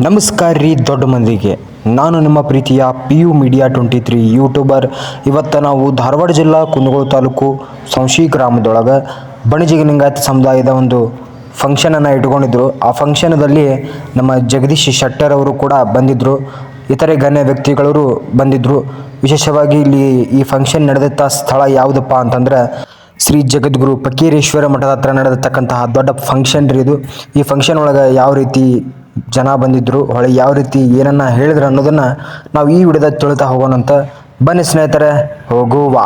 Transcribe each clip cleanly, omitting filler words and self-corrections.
ನಮಸ್ಕಾರ ರೀ ದೊಡ್ಡ ಮಂದಿಗೆ. ನಾನು ನಿಮ್ಮ ಪ್ರೀತಿಯ PU ಮೀಡಿಯಾ 23 ಯೂಟ್ಯೂಬರ್. ಇವತ್ತು ನಾವು ಧಾರವಾಡ ಜಿಲ್ಲಾ ಕುಂದಗೋಳ ತಾಲೂಕು ಸಂಶಿ ಗ್ರಾಮದೊಳಗೆ ಬಣಜಿಗ ಲಿಂಗಾಯತ ಸಮುದಾಯದ ಒಂದು ಫಂಕ್ಷನನ್ನು ಇಟ್ಕೊಂಡಿದ್ರು. ಆ ಫಂಕ್ಷನದಲ್ಲಿ ನಮ್ಮ ಜಗದೀಶ್ ಶೆಟ್ಟರ್ ಅವರು ಕೂಡ ಬಂದಿದ್ದರು, ಇತರೆ ಗಣ್ಯ ವ್ಯಕ್ತಿಗಳು ಬಂದಿದ್ದರು. ವಿಶೇಷವಾಗಿ ಇಲ್ಲಿ ಈ ಫಂಕ್ಷನ್ ನಡೆದಂಥ ಸ್ಥಳ ಯಾವುದಪ್ಪ ಅಂತಂದ್ರೆ ಶ್ರೀ ಜಗದ್ಗುರು ಫಕೀರೇಶ್ವರ ಮಠದ ಹತ್ರ ನಡೆದತಕ್ಕಂತಹ ದೊಡ್ಡ ಫಂಕ್ಷನ್ ರೀ ಇದು. ಈ ಫಂಕ್ಷನ್ ಒಳಗೆ ಯಾವ ರೀತಿ ಜನ ಬಂದಿದ್ರು, ಹೊಳೆ ಯಾವ ರೀತಿ ಏನನ್ನ ಹೇಳಿದ್ರು ಅನ್ನೋದನ್ನ ನಾವು ಈ ವಿಡಿಯೋದಾಗ ತಿಳಿತಾ ಹೋಗೋಣಂತ. ಬನ್ನಿ ಸ್ನೇಹಿತರೆ, ಹೋಗುವ.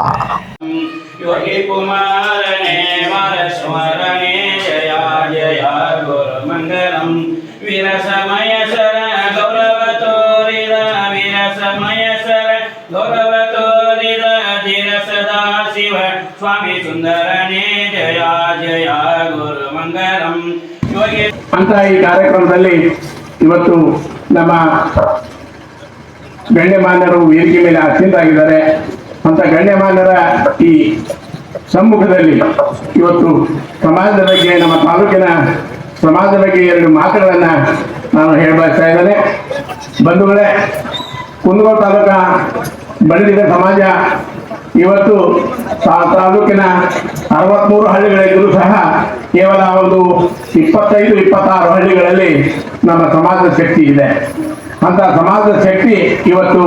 ಯೋಗಿ ಕುಮಾರನೇ ವರಸ್ಮರಣೆ ಜಯ ಜಯ ಗುರು ಮಂಗಲಂ. ವೀರ ಸಮಯ ಸರ ಗೌರವ ತೋರಿದ, ವೀರ ಸಮಯ ಸರ ಗೌರವ ತೋರಿದ ಧೀರ ಸದಾ ಶಿವ ಸ್ವಾಮಿ ಸುಂದರನೇ ಜಯ ಜಯ ಗುರು ಮಂಗಲಂ. ಅಂತ ಈ ಕಾರ್ಯಕ್ರಮದಲ್ಲಿ ಇವತ್ತು ನಮ್ಮ ಗಣ್ಯಮಾನ್ಯರು ವೇದಿಕೆ ಮೇಲೆ ಆಸೀನರಾಗಿದ್ದಾರೆ. ಅಂತ ಗಣ್ಯಮಾನ್ಯರ ಈ ಸಮ್ಮುಖದಲ್ಲಿ ಇವತ್ತು ಸಮಾಜದ ಬಗ್ಗೆ, ನಮ್ಮ ತಾಲೂಕಿನ ಸಮಾಜದ ಬಗ್ಗೆ ಎರಡು ಮಾತುಗಳನ್ನ ನಾನು ಹೇಳಬಯಸ್ತಾ ಇದ್ದೇನೆ. ಬಂಧುಗಳೇ, ಕುಂದಗೋಳ ತಾಲೂಕ ಬಣಜಿಗ ಸಮಾಜ ಇವತ್ತು ತಾಲೂಕಿನ 63 ಹಳ್ಳಿಗಳಿದ್ದರೂ ಸಹ ಕೇವಲ ಒಂದು 25-26 ಹಳ್ಳಿಗಳಲ್ಲಿ ನಮ್ಮ ಸಮಾಜದ ಶಕ್ತಿ ಇದೆ. ಅಂತ ಸಮಾಜದ ಶಕ್ತಿ ಇವತ್ತು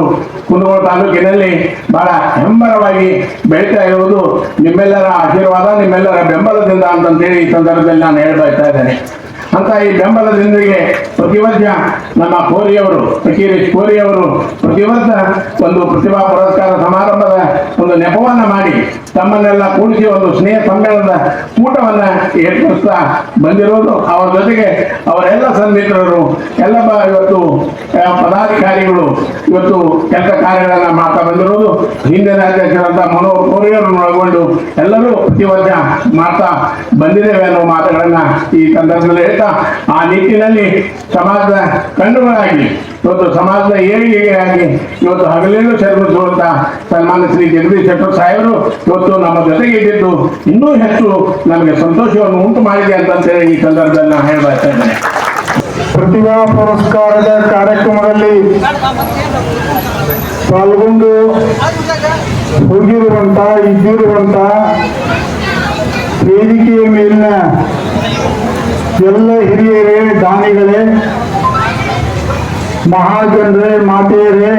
ಕುಂದಗೋಳ ತಾಲೂಕಿನಲ್ಲಿ ಬಹಳ ಹೆಮ್ಮರವಾಗಿ ಬೆಳೀತಾ ಇರುವುದು ನಿಮ್ಮೆಲ್ಲರ ಆಶೀರ್ವಾದ, ನಿಮ್ಮೆಲ್ಲರ ಬೆಂಬಲದಿಂದ ಅಂತಂತೇಳಿ ಈ ಸಂದರ್ಭದಲ್ಲಿ ನಾನು ಹೇಳಬಯಸ್ತಾ ಇದ್ದೇನೆ. ಅಂತ ಈ ಬೆಂಬಲದೊಂದಿಗೆ ಪ್ರತಿ ವರ್ಷ ನಮ್ಮ ಕೋರಿಯವರು, ಫಕೀರೇಶ್ ಕೋರಿಯವರು ಪ್ರತಿ ವರ್ಷ ಒಂದು ಪ್ರತಿಭಾ ಪುರಸ್ಕಾರ ಸಮಾರಂಭದ ಒಂದು ನೆಪವನ್ನ ಮಾಡಿ ತಮ್ಮನ್ನೆಲ್ಲ ಕೂಡಿಸಿ ಒಂದು ಸ್ನೇಹ ಸಮ್ಮೇಳನದ ಊಟವನ್ನ ಏರ್ಪಡಿಸ್ತಾ ಬಂದಿರೋದು. ಅವರ ಜೊತೆಗೆ ಅವರೆಲ್ಲ ಸನ್ಮಿತ್ರರು, ಎಲ್ಲ ಇವತ್ತು ಪದಾಧಿಕಾರಿಗಳು ಇವತ್ತು ಕೆಲಸ ಕಾರ್ಯಗಳನ್ನ ಮಾಡ್ತಾ ಬಂದಿರೋದು. ಹಿಂದಿನ ಅಧ್ಯಕ್ಷರಂತ ಮನೋಹರ್ ಕೋರಿಯವರನ್ನು ಒಳಗೊಂಡು ಎಲ್ಲರೂ ಪ್ರತಿ ವರ್ಷ ಮಾಡ್ತಾ ಬಂದಿದ್ದೇವೆ ಅನ್ನೋ ಮಾತುಗಳನ್ನ ಈ ಸಂದರ್ಭದಲ್ಲಿ ಹೇಳ್ತಾ, ಆ ನಿಟ್ಟಿನಲ್ಲಿ ಸಮಾಜದ ಕಣ್ಣುಗಳಾಗಿ ಇವತ್ತು ಸಮಾಜದ ಏಳಿಗೆಯಾಗಿ ಇವತ್ತು ಹಗಲಿರುಳು ಶ್ರಮಿಸುವಂತ ಸನ್ಮಾನ್ಯ ಶ್ರೀ ಜಗದೀಶ್ ಶೆಟ್ಟರ್ ಸಾಹೇಬರು ಇವತ್ತು ನಮ್ಮ ಜೊತೆಗೆ ಇದ್ದಿದ್ದು ಇನ್ನೂ ಹೆಚ್ಚು ನಮಗೆ ಸಂತೋಷವನ್ನು ಉಂಟು ಮಾಡಿದೆ ಅಂತೇಳಿ ಈ ಸಂದರ್ಭದಲ್ಲಿ ನಾನು ಹೇಳಬಯಸ್ತಾ ಇದ್ದೇನೆ. ಪ್ರತಿಭಾ ಪುರಸ್ಕಾರದ ಕಾರ್ಯಕ್ರಮದಲ್ಲಿ ಪಾಲ್ಗೊಂಡು ಹೋಗಿರುವಂತ ಇದ್ದಿರುವಂತ ವೇದಿಕೆಯ ಮೇಲಿನ ಎಲ್ಲ ಹಿರಿಯರೇ, ದಾನಿಗಳೇ, ಮಹಾಜನರೇ, ಮಾತೆಯರೇ,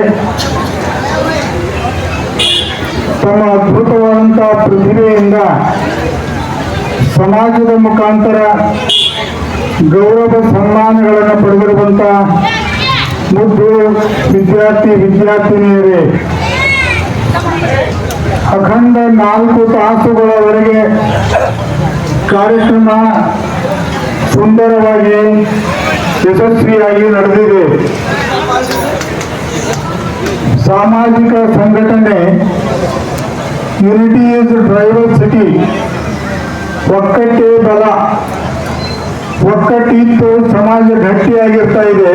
ತಮ್ಮ ಅದ್ಭುತವಾದಂತಹ ಪ್ರತಿಭೆಯಿಂದ ಸಮಾಜದ ಮುಖಾಂತರ ಗೌರವ ಸನ್ಮಾನಗಳನ್ನು ಪಡೆದಿರುವಂತ ಮುದ್ದು ವಿದ್ಯಾರ್ಥಿನಿಯರೇ, ಅಖಂಡ 4 ತಾಸುಗಳವರೆಗೆ ಕಾರ್ಯಕ್ರಮ ಸುಂದರವಾಗಿ ಯಶಸ್ವಿಯಾಗಿ ನಡೆದಿದೆ. ಸಾಮಾಜಿಕ ಸಂಘಟನೆ ಯುನಿಟಿ ಈಸ್ ಡೈವರ್ಸಿಟಿ, ಒಕ್ಕಟ್ಟೇ ಬಲ, ಒಕ್ಕಟ್ಟಿತ್ತು ಸಮಾಜ ಗಟ್ಟಿಯಾಗಿರ್ತಾ ಇದೆ,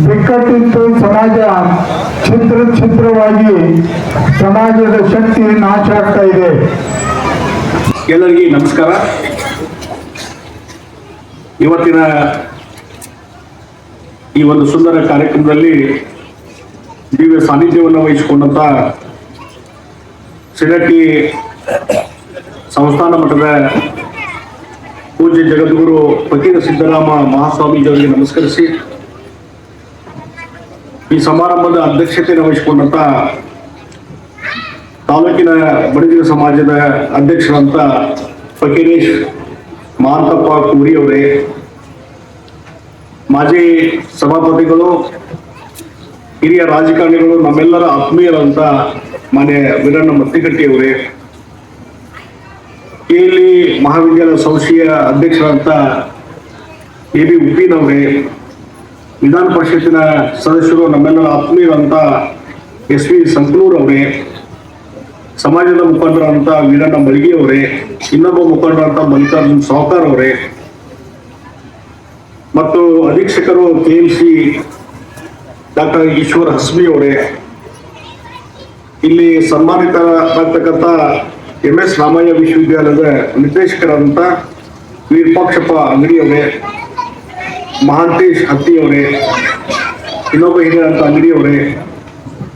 ಬಿಕ್ಕಟ್ಟಿತ್ತು ಸಮಾಜ ಛಿದ್ರವಾಗಿ ಸಮಾಜದ ಶಕ್ತಿ ನಾಶ ಆಗ್ತಾ ಇದೆ. ಎಲ್ಲರಿಗೂ ನಮಸ್ಕಾರ. ಇವತ್ತಿನ ಈ ಒಂದು ಸುಂದರ ಕಾರ್ಯಕ್ರಮದಲ್ಲಿ ದಿವ್ಯ ಸಾನ್ನಿಧ್ಯವನ್ನು ವಹಿಸಿಕೊಂಡಂತ ಸಿರಟ್ಟಿ ಸಂಸ್ಥಾನ ಮಠದ ಪೂಜ್ಯ ಜಗದ್ಗುರು ಫಕೀರ ಸಿದ್ದರಾಮ ಮಹಾಸ್ವಾಮೀಜಿಯವರಿಗೆ ನಮಸ್ಕರಿಸಿ, ಈ ಸಮಾರಂಭದ ಅಧ್ಯಕ್ಷತೆಯನ್ನು ವಹಿಸಿಕೊಂಡಂತ ತಾಲೂಕಿನ ಬಣಜಿಗ ಸಮಾಜದ ಅಧ್ಯಕ್ಷರಂತ ಫಕೀರೇಶ್ ಮಹಾಂತಪ್ಪ ಕೂರಿ ಅವರೇ, ಮಾಜಿ ಸಭಾಪತಿಗಳು, ಹಿರಿಯ ರಾಜಕಾರಣಿಗಳು, ನಮ್ಮೆಲ್ಲರ ಆತ್ಮೀಯರಂತ ಮಾನ್ಯ ವೀರಣ್ಣ ಮತ್ತಿಗಟ್ಟಿಯವರೇ, KLE ಮಹಾವಿದ್ಯಾಲಯ ಸಂಸ್ಥೆಯ ಅಧ್ಯಕ್ಷರಂತ AB ಉಪ್ಪೀನ್ ಅವರೇ, ವಿಧಾನ ಪರಿಷತ್ತಿನ ಸದಸ್ಯರು, ನಮ್ಮೆಲ್ಲರ ಆತ್ಮೀಯರಂತ SV ಸಂಕನೂರ್ ಅವರೇ, ಸಮಾಜದ ಮುಖಂಡರಂತ ವೀರಣ್ಣ ಮಳಿಗೆ ಅವರೇ, ಇನ್ನೊಬ್ಬ ಮುಖಂಡರಂತ ಮಲ್ಲಿಕಾರ್ಜುನ್ ಸಾವ್ಕಾರ್ ಅವರೇ, ಮತ್ತು ಅಧೀಕ್ಷಕರು KLC ಡಾಕ್ಟರ್ ಈಶ್ವರ್ ಹಸ್ಮಿ ಅವರೇ, ಇಲ್ಲಿ ಸನ್ಮಾನಿತರಾಗ್ತಕ್ಕಂಥ MS ರಾಮಯ್ಯ ವಿಶ್ವವಿದ್ಯಾಲಯದ ನಿರ್ದೇಶಕರಾದಂಥ ವೀರಪಾಕ್ಷಪ್ಪ ಅಂಗಡಿ ಅವರೇ, ಮಹಾಂತೇಶ್ ಹತ್ತಿಯವರೇ, ಇನ್ನೊಬ್ಬ ಹಿರಿಯರಂತ ಅಂಗಡಿಯವರೇ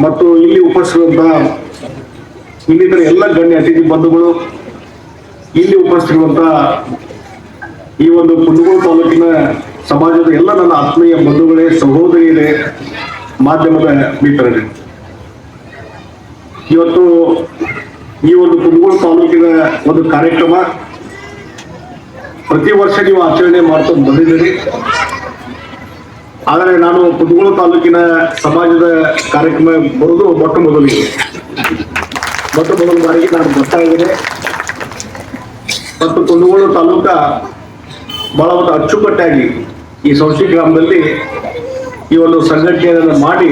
ಮತ್ತು ಇಲ್ಲಿ ಉಪಸ್ಥಿತಿರುವಂತಹ ಇನ್ನಿತರ ಎಲ್ಲ ಗಣ್ಯ ಅತಿಥಿ ಬಂಧುಗಳು, ಇಲ್ಲಿ ಉಪಸ್ಥಿತಿರುವಂತಹ ಈ ಒಂದು ಕುಂದಗೋಳ ತಾಲೂಕಿನ ಸಮಾಜದ ಎಲ್ಲ ನನ್ನ ಆತ್ಮೀಯ ಬಂಧುಗಳೇ, ಸಹೋದರಿಯರೇ, ಮಾಧ್ಯಮದ ಮಿತ್ರರೇ, ಇವತ್ತು ಈ ಒಂದು ಕುಂದಗೋಳ ತಾಲೂಕಿನ ಒಂದು ಕಾರ್ಯಕ್ರಮ ಪ್ರತಿ ವರ್ಷ ನೀವು ಆಚರಣೆ ಮಾಡ್ಕೊಂಡು ಬಂದಿದ್ದೀರಿ. ಆದರೆ ನಾನು ಕುಂದಗೋಳ ತಾಲೂಕಿನ ಸಮಾಜದ ಕಾರ್ಯಕ್ರಮ ಬರೋದು ಮೊಟ್ಟ ಮೊದಲ ಬಾರಿಗೆ ನಾನು ಬರ್ತಾ ಇದ್ದೇನೆ. ಮತ್ತು ಕುಂದಗೋಳ ತಾಲೂಕ ಬಹಳ ಒಂದು ಅಚ್ಚುಕಟ್ಟಾಗಿ ಈ ಸೌಶಿ ಗ್ರಾಮದಲ್ಲಿ ಈ ಒಂದು ಸಂಘಟನೆಯನ್ನು ಮಾಡಿ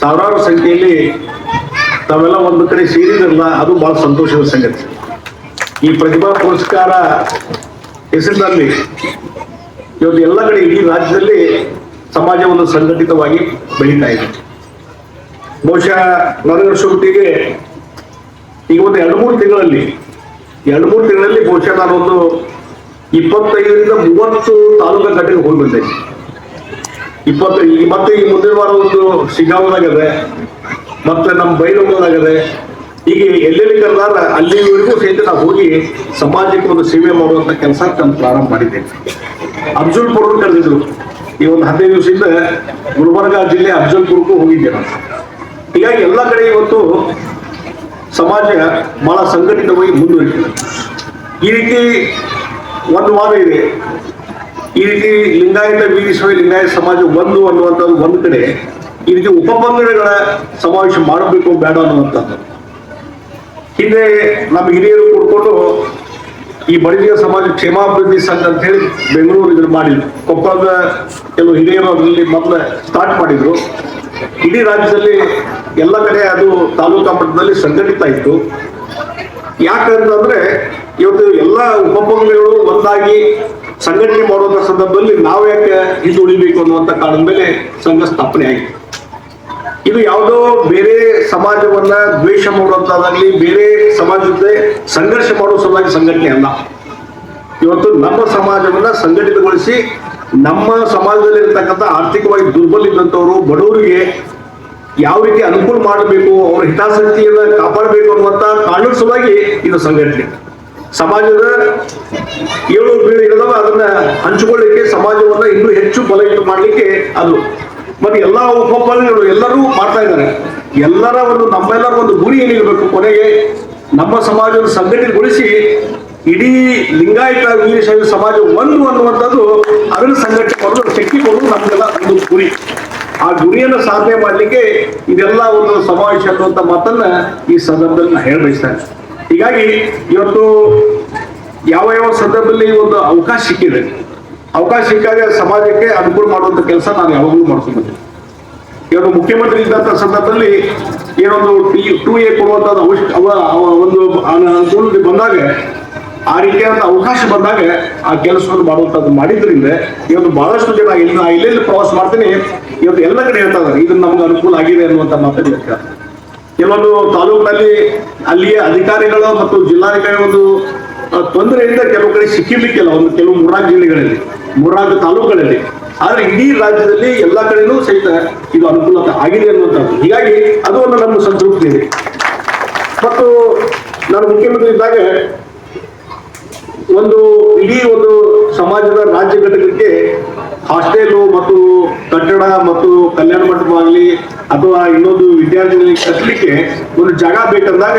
ಸಾವಿರಾರು ಸಂಖ್ಯೆಯಲ್ಲಿ ತಾವೆಲ್ಲ ಒಂದು ಕಡೆ ಸೇರಿದ್ರಲ್ಲ, ಅದು ಬಹಳ ಸಂತೋಷದ ಸಂಗತಿ. ಈ ಪ್ರತಿಭಾ ಪುರಸ್ಕಾರ ಹೆಸರಿನಲ್ಲಿ ಇವತ್ತು ಎಲ್ಲ ಕಡೆ ಇಡೀ ರಾಜ್ಯದಲ್ಲಿ ಸಮಾಜ ಒಂದು ಸಂಘಟಿತವಾಗಿ ಬೆಳೀತಾ ಇದೆ. ಬಹುಶಃ ನನಗನ್ನಿಸೋಮಟ್ಟಿಗೆ ಈಗ ಒಂದು 2-3 ತಿಂಗಳಲ್ಲಿ ಬಹುಶಃ ನಾನೊಂದು 25ರಿಂದ 30 ತಾಲೂಕಾ ಘಟನೆಗೆ ಹೋಗಿ ಬಂದೆ. 25 ಮತ್ತೆ ಈ ಮುಂದಿನ ವಾರ ಒಂದು ಶಿಗಾವದಾಗದೆ, ಮತ್ತೆ ನಮ್ಮ ಬೈಲೊಂಗದಾಗದೆ, ಹೀಗೆ ಎಲ್ಲೆಲ್ಲಿ ಕರೆದಾರ ಅಲ್ಲಿವರೆಗೂ ಸಹಿತ ನಾವು ಹೋಗಿ ಸಮಾಜಕ್ಕೆ ಒಂದು ಸೇವೆ ಮಾಡುವಂತ ಕೆಲಸ ನಾನು ಪ್ರಾರಂಭ ಮಾಡಿದ್ದೇನೆ. ಅಫ್ಜಲ್ಪುರ ಕರೆದಿದ್ರು. ಈ ಒಂದು 15 ದಿವಸದಿಂದ ಗುಲ್ಬರ್ಗಾ ಜಿಲ್ಲೆ ಅಫ್ಜಲ್ಪುರಕ್ಕೂ ಹೋಗಿದ್ದೆ ನಾನು. ಹೀಗಾಗಿ ಎಲ್ಲ ಕಡೆ ಇವತ್ತು ಸಮಾಜ ಬಹಳ ಸಂಘಟಿತವಾಗಿ ಮುಂದುವರಿತಿದೆ. ಈ ರೀತಿ ಒಂದು ವಾರ ಇದೆ. ಈ ರೀತಿ ಲಿಂಗಾಯತ ವೀರಶೈವ ಲಿಂಗಾಯತ ಸಮಾಜ ಒಂದು ಅನ್ನುವಂಥದ್ದು ಒಂದು ಕಡೆ, ಈ ರೀತಿ ಉಪಪಂಗಡಗಳ ಸಮಾವೇಶ ಮಾಡಬೇಕು ಬೇಡ ಅನ್ನುವಂಥದ್ದು. ಹಿಂದೆ ನಮ್ಮ ಹಿರಿಯರು ಕೂಡ್ಕೊಂಡು ಈ ಬಡಗಿಯ ಸಮಾಜ ಕ್ಷೇಮಾಭಿವೃದ್ಧಿ ಸಂಘ ಅಂತ ಹೇಳಿ ಬೆಂಗಳೂರು ಇದನ್ನು ಮಾಡಿದ್ರು. ಕೊಪ್ಪಳದ ಕೆಲವು ಹಿರಿಯರು ಅದರಲ್ಲಿ ಮೊದಲು ಸ್ಟಾರ್ಟ್ ಮಾಡಿದ್ರು. ಇಡೀ ರಾಜ್ಯದಲ್ಲಿ ಎಲ್ಲ ಕಡೆ ಅದು ತಾಲೂಕಾ ಮಟ್ಟದಲ್ಲಿ ಸಂಘಟಿತ ಇತ್ತು. ಯಾಕಂತಂದ್ರೆ ಇವತ್ತು ಎಲ್ಲ ಉಪಪಂಗಡಗಳು ಒಂದಾಗಿ ಸಂಘಟನೆ ಮಾಡುವಂತ ಸಂದರ್ಭದಲ್ಲಿ ನಾವು ಯಾಕೆ ಹಿಂದುಳಿಬೇಕು ಅನ್ನುವಂತ ಕಾರಣದ ಮೇಲೆ ಸಂಘ ಸ್ಥಾಪನೆ ಆಗಿದೆ. ಇದು ಯಾವುದೋ ಬೇರೆ ಸಮಾಜವನ್ನ ದ್ವೇಷ ಮಾಡುವಂತದಾಗ್ಲಿ, ಬೇರೆ ಸಮಾಜದ ಸಂಘರ್ಷ ಮಾಡುವ ಸಲುವಾಗಿ ಸಂಘಟನೆ ಅಲ್ಲ. ಇವತ್ತು ನಮ್ಮ ಸಮಾಜವನ್ನ ಸಂಘಟಿತಗೊಳಿಸಿ ನಮ್ಮ ಸಮಾಜದಲ್ಲಿ ಇರತಕ್ಕಂಥ ಆರ್ಥಿಕವಾಗಿ ದುರ್ಬಲ ಇದ್ದಂಥವ್ರು, ಬಡವರಿಗೆ ಯಾವ ರೀತಿ ಅನುಕೂಲ ಮಾಡಬೇಕು, ಅವರ ಹಿತಾಸಕ್ತಿಯನ್ನ ಕಾಪಾಡಬೇಕು ಅನ್ನುವಂತ ಕಾರಣದ ಸಲುವಾಗಿ ಇದು ಸಂಘಟನೆ. ಸಮಾಜದ ಏಳು ಬೀಳು ಇರೋದವ ಅದನ್ನ ಹಂಚಿಕೊಳ್ಳಿಕ್ಕೆ, ಸಮಾಜವನ್ನ ಇನ್ನೂ ಹೆಚ್ಚು ಬಲಯುತ ಮಾಡಲಿಕ್ಕೆ ಅದು. ಮತ್ತೆ ಎಲ್ಲ ಉಪಪಂಗಡಗಳು ಎಲ್ಲರೂ ಮಾಡ್ತಾ ಇದ್ದಾರೆ. ಎಲ್ಲರ ಒಂದು ನಮ್ಮೆಲ್ಲರ ಒಂದು ಗುರಿ ಏನಿರಬೇಕು, ಕೊನೆಗೆ ನಮ್ಮ ಸಮಾಜವನ್ನು ಸಂಘಟಿತಗೊಳಿಸಿ ಇಡೀ ಲಿಂಗಾಯತ ವೀರಶೈವ ಸಮಾಜ ಒಂದು ಅನ್ನುವಂಥದ್ದು ಅದನ್ನು ಸಂಘಟನೆ ಮಾಡೋದು, ಶಕ್ತಿ ಕೊಡೋದು ನಮ್ಗೆಲ್ಲ ಒಂದು ಗುರಿ. ಆ ಗುರಿಯನ್ನು ಸಾಧನೆ ಮಾಡಲಿಕ್ಕೆ ಇದೆಲ್ಲ ಒಂದು ಸಮಾವೇಶ ಅನ್ನುವಂಥ ಮಾತನ್ನ ಈ ಸಂದರ್ಭದಲ್ಲಿ ನಾನು ಹೇಳಬಯಸ್ತೇನೆ. ಹೀಗಾಗಿ ಇವತ್ತು ಯಾವ ಯಾವ ಸಂದರ್ಭದಲ್ಲಿ ಒಂದು ಅವಕಾಶ ಸಿಕ್ಕಿದೆ, ಅವಕಾಶ ಸಿಕ್ಕಾಗ ಸಮಾಜಕ್ಕೆ ಅನುಕೂಲ ಮಾಡುವಂತ ಕೆಲಸ ನಾನು ಯಾವಾಗಲೂ ಮಾಡ್ಕೊಂಡ್ಬಂದೆ. ಇವತ್ತು ಮುಖ್ಯಮಂತ್ರಿ ಇದ್ದಂಥ ಸಂದರ್ಭದಲ್ಲಿ ಏನೊಂದು 2A ಕೊಡುವಂಥದ್ದು ಒಂದು ಅನುಕೂಲ ಬಂದಾಗ, ಆ ರೀತಿಯಾದ ಅವಕಾಶ ಬಂದಾಗ ಆ ಕೆಲಸವನ್ನು ಮಾಡುವಂಥದ್ದು ಮಾಡಿದ್ರಿಂದ ಇವತ್ತು ಬಹಳಷ್ಟು ಜನ ಇಲ್ಲೆಲ್ಲಿ ಪ್ರವಾಸ ಮಾಡ್ತೀನಿ, ಇವತ್ತು ಎಲ್ಲ ಕಡೆ ಹೇಳ್ತಾ ಇದ್ದಾರೆ ಇದನ್ನ ನಮ್ಗೆ ಅನುಕೂಲ ಆಗಿದೆ ಅನ್ನುವಂಥ ಮಾತನ್ನು ಹೇಳ್ತಾರೆ. ಕೆಲವೊಂದು ತಾಲೂಕಿನಲ್ಲಿ ಅಲ್ಲಿಯ ಅಧಿಕಾರಿಗಳು ಮತ್ತು ಜಿಲ್ಲಾಧಿಕಾರಿ ಒಂದು ತೊಂದರೆಯಿಂದ ಕೆಲವು ಕಡೆ ಸಿಕ್ಕಿರ್ಲಿಕ್ಕಿಲ್ಲ, ಕೆಲವು 3-4 ಜಿಲ್ಲೆಗಳಲ್ಲಿ, 3-4 ತಾಲೂಕುಗಳಲ್ಲಿ. ಆದ್ರೆ ಇಡೀ ರಾಜ್ಯದಲ್ಲಿ ಎಲ್ಲ ಕಡೆನೂ ಸಹಿತ ಇದು ಅನುಕೂಲತೆ ಆಗಿದೆ ಅನ್ನುವಂಥದ್ದು. ಹೀಗಾಗಿ ಅದು ಒಂದು ನಮ್ಮ ಸಂತೃಪ್ತಿ ಇದೆ. ಮತ್ತು ನಾನು ಮುಖ್ಯಮಂತ್ರಿ ಇದ್ದಾಗ ಒಂದು ಇಡೀ ಒಂದು ಸಮಾಜದ ರಾಜ್ಯ ಘಟಕಕ್ಕೆ ಹಾಸ್ಟೆಲು ಮತ್ತು ಕಟ್ಟಡ ಮತ್ತು ಕಲ್ಯಾಣ ಮಂಟಪ ಆಗಲಿ ಅಥವಾ ಇನ್ನೊಂದು ವಿದ್ಯಾರ್ಥಿಗಳಿಗೆ ಕಟ್ಟಲಿಕ್ಕೆ ಒಂದು ಜಾಗ ಬೇಕಂದಾಗ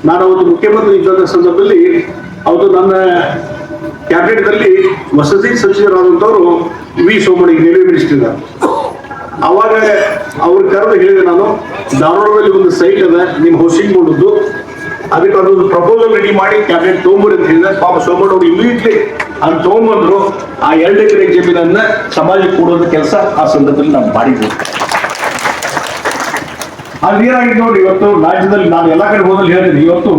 ನಾನು ಒಂದು ಮುಖ್ಯಮಂತ್ರಿ ಇದ್ದಂಥ ಸಂದರ್ಭದಲ್ಲಿ ಅವತ್ತು ನನ್ನ ಕ್ಯಾಬಿನೆಟ್ನಲ್ಲಿ ವಸತಿ ಸಚಿವರಾದಂಥವರು ವಿ ಸೋಮಣ್ಣ, ರೈಲ್ವೆ ಮಿನಿಸ್ಟರ್ ಇದ್ದಾರೆ. ಅವಾಗ ಅವ್ರು ಕರೆದು ಹೇಳಿದೆ, ನಾನು ಧಾರವಾಡದಲ್ಲಿ ಒಂದು ಸೈಟ್ ಅದ ನಿಮ್ಮ ಹೌಸಿಂಗ್ ಬೋರ್ಡ್ದು, ಅದಕ್ಕೆ ಅದೊಂದು ಪ್ರಪೋಸಲ್ ರೆಡಿ ಮಾಡಿ ಕ್ಯಾಬಿನೆಟ್ ತೊಗೊಂಡ್ಬರಿ ಅಂತ ಹೇಳಿದ್ರೆ, ಪಾಪ ಸೋಮಣ್ಣ ಅವರು ಇಮಿಡಿಯೇಟ್ಲಿ ಅದು ತೊಗೊಂಡ್ಬಂದ್ರು. ಆ 2 ಎಕರೆ ಜಮೀನನ್ನ ಸಮಾಜಕ್ಕೆ ಕೊಡೋದ ಕೆಲಸ ಆ ಸಂದರ್ಭದಲ್ಲಿ ನಾವು ಮಾಡಿದ್ವಿ. ಅದೇನಾಗಿದೆ ನೋಡಿ, ಇವತ್ತು ರಾಜ್ಯದಲ್ಲಿ ನಾನು ಎಲ್ಲ ಕಡೆ ಹೋದಲ್ಲಿ ಹೇಳಿದ್ದೀನಿ, ಇವತ್ತು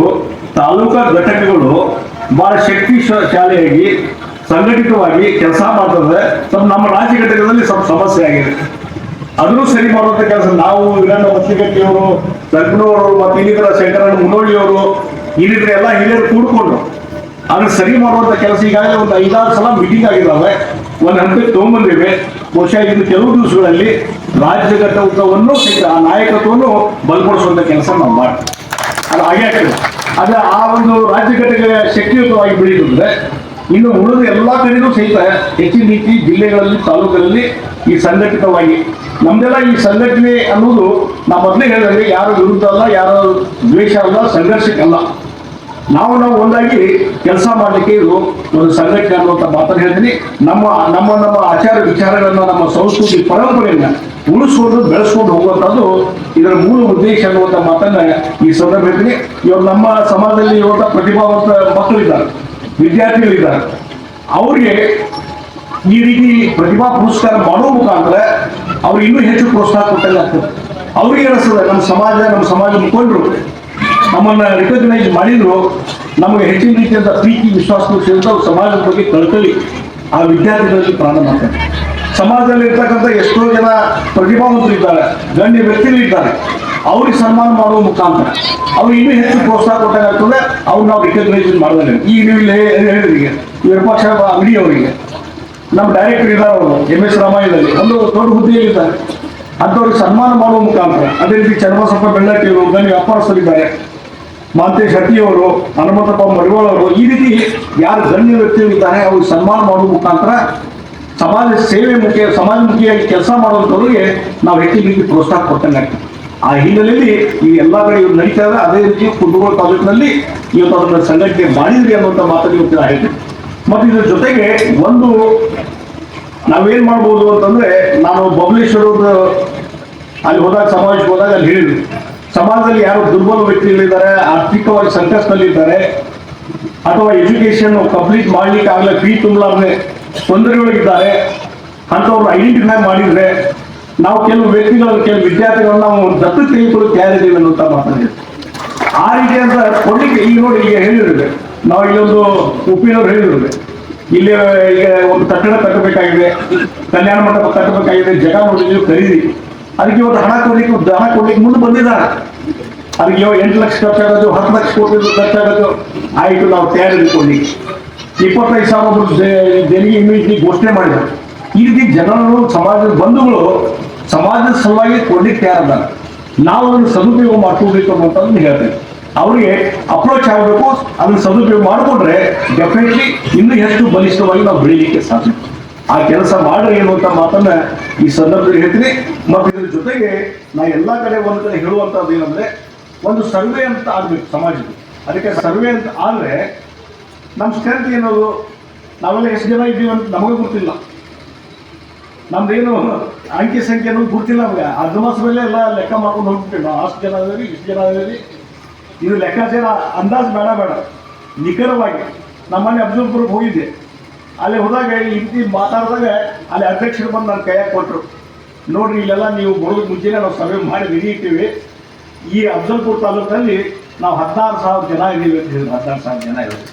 ತಾಲೂಕಾ ಘಟಕಗಳು ಬಹಳ ಶಕ್ತಿಶಾಲಿಯಾಗಿ ಸಂಘಟಿತವಾಗಿ ಕೆಲಸ ಮಾಡ್ತದೆ. ಸ್ವಲ್ಪ ನಮ್ಮ ರಾಜ್ಯ ಘಟಕದಲ್ಲಿ ಸ್ವಲ್ಪ ಸಮಸ್ಯೆ ಆಗಿದೆ, ಅದನ್ನು ಸರಿ ಮಾಡುವಂತ ಕೆಲಸ ನಾವು ವೀರಣ್ಣ ಮತ್ತಿಗಟ್ಟಿಯವರು, ಲಕ್ನೋವರು ಮತ್ತು ಇನ್ನಿತರ ಶಂಕರಣ್ಣ ಮುನ್ನೋಳಿಯವರು, ಇನ್ನಿತರ ಎಲ್ಲ ಹಿರಿಯರು ಕೂಡ್ಕೊಂಡು ಅದನ್ನು ಸರಿ ಮಾಡುವಂತ ಕೆಲಸ ಈಗಾಗಲೇ ಒಂದು 5-6 ಸಲ ಮೀಟಿಂಗ್ ಆಗಿದ್ದಾವೆ. ಒಂದು ಹಂತಕ್ಕೆ ತಗೊಂಬಂದಿವೆ. ಬಹುಶಃ ಇದು ಕೆಲವು ದಿವಸಗಳಲ್ಲಿ ರಾಜ್ಯ ಘಟಕವನ್ನು ಸಹಿತ ಆ ನಾಯಕತ್ವವನ್ನು ಬಲಪಡಿಸುವಂತ ಕೆಲಸ ನಾವು ಮಾಡ್ತೀವಿ. ಅದು ಹಾಗೆ ಆಗ್ತದೆ. ಅದು ಆ ಒಂದು ರಾಜ್ಯ ಘಟಕ ಶಕ್ತಿಯುತವಾಗಿ ಬೆಳೀತಂದ್ರೆ ಇನ್ನು ಉಳಿದ ಎಲ್ಲ ಕಡೆಗೂ ಸಹಿತ ಹೆಚ್ಚಿನ ರೀತಿ ಜಿಲ್ಲೆಗಳಲ್ಲಿ ತಾಲೂಕುಗಳಲ್ಲಿ ಈ ಸಂಘಟಿತವಾಗಿ ನಮ್ದೆಲ್ಲ ಈ ಸಂಘಟನೆ ಅನ್ನೋದು ನಾವು ಮೊದಲೇ ಹೇಳಿದ್ರೆ ಯಾರು ವಿರುದ್ಧ ಅಲ್ಲ, ಯಾರು ದ್ವೇಷ ಅಲ್ಲ, ಸಂಘರ್ಷಕ್ಕಲ್ಲ. ನಾವು ಒಂದಾಗಿ ಕೆಲಸ ಮಾಡಲಿಕ್ಕೆ ಇದು ಒಂದು ಸಂಘಟನೆ ಅನ್ನುವಂಥ ಮಾತನ್ನು ಹೇಳ್ತೀನಿ. ನಮ್ಮ ನಮ್ಮ ನಮ್ಮ ಆಚಾರ ವಿಚಾರಗಳನ್ನ, ನಮ್ಮ ಸಂಸ್ಕೃತಿ ಪರಂಪರೆಯನ್ನ ಉಳಿಸ್ಕೊಂಡು ಬೆಳೆಸ್ಕೊಂಡು ಹೋಗುವಂಥದ್ದು ಇದರ ಮೂಲ ಉದ್ದೇಶ ಅನ್ನುವಂಥ ಮಾತನ್ನ ಈ ಸಂದರ್ಭ ಹೇಳ್ತೀನಿ. ಇವರು ನಮ್ಮ ಸಮಾಜದಲ್ಲಿ ಇರುವಂಥ ಪ್ರತಿಭಾವಂತ ಮಕ್ಕಳಿದ್ದಾರೆ, ವಿದ್ಯಾರ್ಥಿಗಳಿದ್ದಾರೆ. ಅವ್ರಿಗೆ ಈ ರೀತಿ ಪ್ರತಿಭಾ ಪುರಸ್ಕಾರ ಮಾಡೋ ಮುಖಾಂತರ ಅವ್ರು ಇನ್ನೂ ಹೆಚ್ಚು ಪ್ರೋತ್ಸಾಹ ಕೊಟ್ಟಂಗೆ ಆಗ್ತದೆ. ಅವ್ರಿಗೆ ಅನಿಸ್ತದೆ ನಮ್ಮ ಸಮಾಜ ಮುಖಂಡರು ನಮ್ಮನ್ನ ರಿಕಗ್ನೈಸ್ ಮಾಡಿದ್ರು, ನಮಗೆ ಹೆಚ್ಚಿನ ರೀತಿಯಾದ ಪ್ರೀತಿ ವಿಶ್ವಾಸ ಸೇರಿದ ಸಮಾಜದ ಬಗ್ಗೆ ಕಳ್ಕಳಿ ಆ ವಿದ್ಯಾರ್ಥಿಗಳಲ್ಲಿ ಪ್ರಾರಂಭ ಮಾಡ್ತಾರೆ. ಸಮಾಜದಲ್ಲಿ ಇರ್ತಕ್ಕಂಥ ಎಷ್ಟೋ ಜನ ಪ್ರತಿಭಾವಂತರಿದ್ದಾರೆ, ಗಣ್ಯ ವ್ಯಕ್ತಿಗಳಿದ್ದಾರೆ. ಅವ್ರಿಗೆ ಸನ್ಮಾನ ಮಾಡುವ ಮುಖಾಂತರ ಅವ್ರಿಗೆ ಇನ್ನೂ ಹೆಚ್ಚು ಪ್ರೋತ್ಸಾಹ ಕೊಟ್ಟಾಗ ಆಗ್ತದೆ. ಅವ್ರು ನಾವು ರಿಕಗ್ನೈಸ್ ಮಾಡಿದ್ರೆ ಈಗ ನೀವು ಇಲ್ಲಿ ಹೇಳಿದ್ರಿಗೆ ವಿರೂಪಾಕ್ಷ ಅಂಗಡಿ ಅವರಿಗೆ ನಮ್ಮ ಡೈರೆಕ್ಟರ್ ಇದ್ದಾರೆ, ಅವರು MS ರಾಮಾಯಣದಲ್ಲಿ ಒಂದು ದೊಡ್ಡ ಹುದ್ದೆಯಲ್ಲಿದ್ದಾರೆ. ಅಂಥವ್ರಿಗೆ ಸನ್ಮಾನ ಮಾಡುವ ಮುಖಾಂತರ ಅದೇ ರೀತಿ ಚನ್ನಬಸಪ್ಪ ಬೆಳ್ಳಟ್ಟಿ ಅವರು ಗಣ್ಯ ವ್ಯಾಪಾರಸ್ಥರಿದ್ದಾರೆ, ಮಾಂತೇಶ್ ಹಟ್ಟಿಯವರು, ಹನುಮಂತಪ್ಪ ಮಡಿವಾಳ ಅವರು, ಈ ರೀತಿ ಯಾರು ಗಣ್ಯ ವ್ಯಕ್ತಿಗಳಿದ್ದಾರೆ ಅವ್ರಿಗೆ ಸನ್ಮಾನ ಮಾಡುವ ಮುಖಾಂತರ ಸಮಾಜ ಸಮಾಜಮುಖಿಯಾಗಿ ಕೆಲಸ ಮಾಡುವಂಥವ್ರಿಗೆ ನಾವು ಹೆಚ್ಚಿನ ರೀತಿ ಪ್ರೋತ್ಸಾಹ ಕೊಟ್ಟಂಗೆ ಆಗ್ತದೆ. ಆ ಹಿನ್ನೆಲೆಯಲ್ಲಿ ಈ ಎಲ್ಲ ಕಡೆ ಇವ್ರು ನಡೀತಾ ಇದೆ. ಅದೇ ರೀತಿ ಕುಂದಗೋಳ ತಾಲೂಕಿನಲ್ಲಿ ಇವತ್ತು ಅದನ್ನ ಸಂಘಟನೆ ಮಾಡಿದ್ರಿ ಅನ್ನುವಂಥ ಮಾತನ್ನು ಇವತ್ತು ನಾನು ಹೇಳ್ತೀನಿ. ಮತ್ತು ಇದ್ರ ಜೊತೆಗೆ ಒಂದು ನಾವೇನ್ ಮಾಡ್ಬೋದು ಅಂತಂದ್ರೆ, ನಾನು ಬಬಲೇಶ್ವರದ ಅಲ್ಲಿ ಹೋದಾಗ ಸಮಾವೇಶಕ್ಕೆ ಹೋದಾಗ ಅಲ್ಲಿ ಹೇಳಿದ್ರು, ಸಮಾಜದಲ್ಲಿ ಯಾರು ದುರ್ಬಲ ವ್ಯಕ್ತಿಗಳಿದ್ದಾರೆ, ಆರ್ಥಿಕವಾಗಿ ಸಂಕಷ್ಟದಲ್ಲಿದ್ದಾರೆ, ಅಥವಾ ಎಜುಕೇಶನ್ ಕಂಪ್ಲೀಟ್ ಮಾಡ್ಲಿಕ್ಕೆ ಆಗಲೇ ಫೀ ತುಂಬಲಾರ್ದೆ ತೊಂದರೆಗಳಿದ್ದಾರೆ, ಅಂಥವ್ರು ಐಡೆಂಟಿಫೈ ಮಾಡಿದ್ರೆ ನಾವು ಕೆಲವು ವಿದ್ಯಾರ್ಥಿಗಳನ್ನ ನಾವು ದತ್ತು ತೆಗೆದುಕೊಳ್ಳಿ ತಯಾರಿದ್ದೀವಿ ಅನ್ನುವಂಥ ಮಾತಾಡಿದ್ವಿ. ಆ ರೀತಿ ಅಂತ ಕೊಡ್ಲಿಕ್ಕೆ ಈಗ ನೋಡಿ ಈಗ ಹೇಳಿದ್ರೆ ನಾವು ಇಲ್ಲೊಂದು ಉಪ್ಪಿನವ್ರು ಹೇಳಿದ್ರು, ಇಲ್ಲಿ ಈಗ ಒಂದು ಕಟ್ಟಡ ಕಟ್ಟಬೇಕಾಗಿದೆ, ಕಲ್ಯಾಣ ಮಂಟಪ ಕಟ್ಟಬೇಕಾಗಿದೆ, ಜಾಗ ನೋಡಿದ್ವಿ ಖರೀದಿ, ಅದಕ್ಕೆ ಇವತ್ತು ಹಣ ಕೊಡ್ಲಿಕ್ಕೆ ಮುಂದೆ ಬಂದಿದ್ದಾರೆ. ಅದಕ್ಕೆ 8 ಲಕ್ಷ ಖರ್ಚಾಗೋದು, 10 ಲಕ್ಷ ಕೋಟಿ ಖರ್ಚಾಗೋದು, ಆಯಿತು ನಾವು ತಯಾರಿ ಕೊಡ್ಲಿಕ್ಕೆ 25,000 ದೇಣಿಗೆ ಇಮಿಡಿಯೇಟ್ಲಿ ಘೋಷಣೆ ಮಾಡಿದ್ದಾರೆ. ಈ ರೀತಿ ಜನರು, ಸಮಾಜದ ಬಂಧುಗಳು ಸಮಾಜದ ಸಲುವಾಗಿ ಕೊಡ್ಲಿಕ್ಕೆ ತಯಾರಿದ್ದಾರೆ. ನಾವು ಅದನ್ನು ಸದುಪಯೋಗ ಮಾಡ್ಕೋಬೇಕು ಅನ್ನೋಂಥದ್ದನ್ನು ಹೇಳ್ತೇವೆ. ಅವರಿಗೆ ಅಪ್ರೋಚ್ ಆಗಬೇಕು, ಅದನ್ನು ಸದುಪಯೋಗ ಮಾಡಿಕೊಂಡ್ರೆ ಡೆಫಿನೆಟ್ಲಿ ಇನ್ನೂ ಹೆಚ್ಚು ಬಲಿಷ್ಠವಾಗಿ ನಾವು ಬೆಳೀಲಿಕ್ಕೆ ಸಾಧ್ಯ. ಆ ಕೆಲಸ ಮಾಡ್ರಿ ಅನ್ನುವಂಥ ಮಾತನ್ನ ಈ ಸಂದರ್ಭದಲ್ಲಿ ಹೇಳ್ತೀನಿ. ಮತ್ತು ಇದ್ರ ಜೊತೆಗೆ ನಾ ಎಲ್ಲ ಕಡೆ ಒಂದು ಕಡೆ ಹೇಳುವಂಥದ್ದು ಏನಂದ್ರೆ, ಒಂದು ಸರ್ವೆ ಅಂತ ಆಗ್ಬೇಕು ಸಮಾಜದ. ಅದಕ್ಕೆ ಸರ್ವೆ ಅಂತ ಆದ್ರೆ ನಮ್ಮ ಸ್ಟ್ರೆಂತ್ ಏನದು, ನಾವೆಲ್ಲ ಎಷ್ಟು ಜನ ಇದ್ದೀವಿ ಅಂತ ನಮಗೆ ಗೊತ್ತಿಲ್ಲ. ನಮ್ದೇನು ಅಂಕಿ ಸಂಖ್ಯೆ ಅನ್ನೋದು ಗೊತ್ತಿಲ್ಲ ನಮಗೆ. ಅರ್ಧ ಮಾಸ ಮೇಲೆ ಎಲ್ಲ ಲೆಕ್ಕ ಮಾಡ್ಕೊಂಡು ಹೋಗ್ಬಿಟ್ಟಿವಿ. ನಾವು ಅಷ್ಟು ಜನ ಅದೀವಿ, ಇಷ್ಟು ಜನ ಅದೀವಿ, ಇದು ಲೆಕ್ಕಾಚಾರ ಅಂದಾಜು ಬೇಡ ನಿಖರವಾಗಿ. ನಮ್ಮನೆ ಅಫ್ಜಲ್ಪುರಕ್ಕೆ ಹೋಗಿದ್ದೆ. ಅಲ್ಲಿ ಹೋದಾಗ ಈ ರೀತಿ ಮಾತಾಡಿದಾಗ ಅಲ್ಲಿ ಅಧ್ಯಕ್ಷರು ಬಂದು ನನ್ನ ಕೈಯಾಗ ಕೊಟ್ಟರು, ನೋಡ್ರಿ ಇಲ್ಲೆಲ್ಲ ನೀವು ಬರೋದಕ್ಕೆ ಮುಂಚೆನೇ ನಾವು ಸರ್ವೆ ಮಾಡಿ ರೆಡಿ ಇಟ್ಟಿವಿ. ಈ ಅಫ್ಜಲ್ಪುರ ತಾಲೂಕಿನಲ್ಲಿ ನಾವು 16,000 ಜನ ಇದ್ದೀವಿ ಅಂತ ಹೇಳಿದ್ರು. 16,000 ಜನ ಇರೋದು.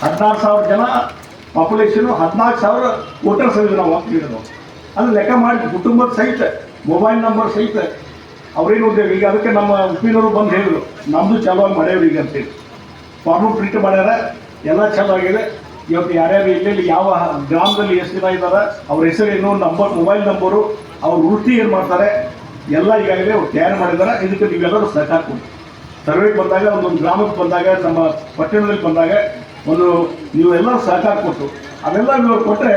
16,000 ಜನ ಪಾಪ್ಯುಲೇಷನ್, 14,000 ವೋಟರ್ಸ್ ಇದ್ರು ನಾವು ಅಂತ ಹೇಳಿದ್ರು. ಅದು ಲೆಕ್ಕ ಮಾಡಿ ಕುಟುಂಬದ ಸಹಿತ, ಮೊಬೈಲ್ ನಂಬರ್ ಸಹಿತ ಅವ್ರೇನು ಓದ್ದೇವೆ. ಈಗ ಅದಕ್ಕೆ ನಮ್ಮ ಉಪ್ಪಿನವರು ಬಂದು ಹೇಳಿದ್ರು, ನಮ್ಮದು ಚಲೋ ಮಾಡ್ಯಾವ್ರಿ ಈಗ ಅಂತೇಳಿ. ಫಾರ್ಮ್ ಪ್ರಿಂಟ್ ಮಾಡ್ಯಾರ, ಎಲ್ಲ ಚಲೋ ಆಗಿದೆ. ಇವತ್ತು ಯಾರ್ಯಾರು ಎಲ್ಲೆಲ್ಲಿ ಯಾವ ಗ್ರಾಮದಲ್ಲಿ ಎಷ್ಟು ಜನ ಇದ್ದಾರೆ, ಅವ್ರ ಹೆಸರೇನು, ನಂಬರ್, ಮೊಬೈಲ್ ನಂಬರು, ಅವ್ರ ವೃತ್ತಿ ಏನು ಮಾಡ್ತಾರೆ ಎಲ್ಲ ಈಗಾಗಲೇ ಅವ್ರು ತಯಾರು ಮಾಡಿದ್ದಾರೆ. ಇದಕ್ಕೆ ನೀವೆಲ್ಲರೂ ಸಹಕಾರ ಕೊಡಿ. ಸರ್ವೆಗೆ ಬಂದಾಗ, ಒಂದೊಂದು ಗ್ರಾಮಕ್ಕೆ ಬಂದಾಗ, ನಮ್ಮ ಪಟ್ಟಣದಲ್ಲಿ ಬಂದಾಗ ಒಂದು ನೀವೆಲ್ಲರೂ ಸಹಕಾರ ಕೊಟ್ಟು ಅದೆಲ್ಲ ನೀವು ಕೊಟ್ಟರೆ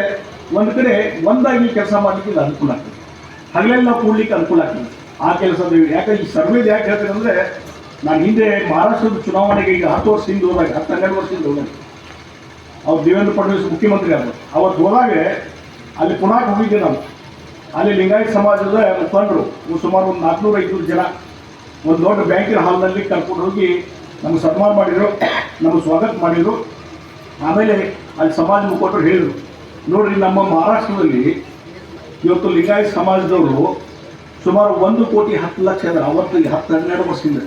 ಒಂದು ಕಡೆ ಒಂದಾಗಿ ಕೆಲಸ ಮಾಡಲಿಕ್ಕೆ ಇದು ಅನುಕೂಲ ಆಗ್ತದೆ. ಹಗಲೆಲ್ಲ ಕೂಡ್ಲಿಕ್ಕೆ ಅನುಕೂಲ ಆಗ್ತದೆ. ಆ ಕೆಲಸದ ಯಾಕೆ ಈ ಸರ್ವೇದು ಯಾಕೆ ಹೇಳ್ತೀನಿ ಅಂದರೆ, ನಾನು ಹಿಂದೆ ಮಹಾರಾಷ್ಟ್ರದ ಚುನಾವಣೆಗೆ ಈಗ 10 ವರ್ಷದಿಂದ ಹೋದಾಗ, 12 ವರ್ಷದಿಂದ ಹೋದಾಗ, ಅವ್ರು ದೇವೇಂದ್ರ ಫಡ್ನವೀಸ್ ಮುಖ್ಯಮಂತ್ರಿ ಆದರು. ಅವತ್ತು ಹೋದಾಗ ಅಲ್ಲಿ ಪುನಃ ಹೋಗಿದ್ದೆ ನಾವು. ಅಲ್ಲಿ ಲಿಂಗಾಯತ ಸಮಾಜದ ಮುಖಂಡರು ಸುಮಾರು ಒಂದು 400-500 ಜನ ಒಂದು ದೊಡ್ಡ ಬ್ಯಾಂಕಿನ ಹಾಲ್ನಲ್ಲಿ ಕರ್ಕೊಂಡು ಹೋಗಿ ನಮಗೆ ಸನ್ಮಾನ ಮಾಡಿದರು, ನಮಗೆ ಸ್ವಾಗತ ಮಾಡಿದರು. ಆಮೇಲೆ ಅಲ್ಲಿ ಸಮಾಜ ಮುಖಂಡರು ಹೇಳಿದರು, ನೋಡ್ರಿ ನಮ್ಮ ಮಹಾರಾಷ್ಟ್ರದಲ್ಲಿ ಇವತ್ತು ಲಿಂಗಾಯತ ಸಮಾಜದವರು ಸುಮಾರು 1,10,00,000 ಜನ. ಅವತ್ತಿಗೆ 10-12 ವರ್ಷದಿಂದ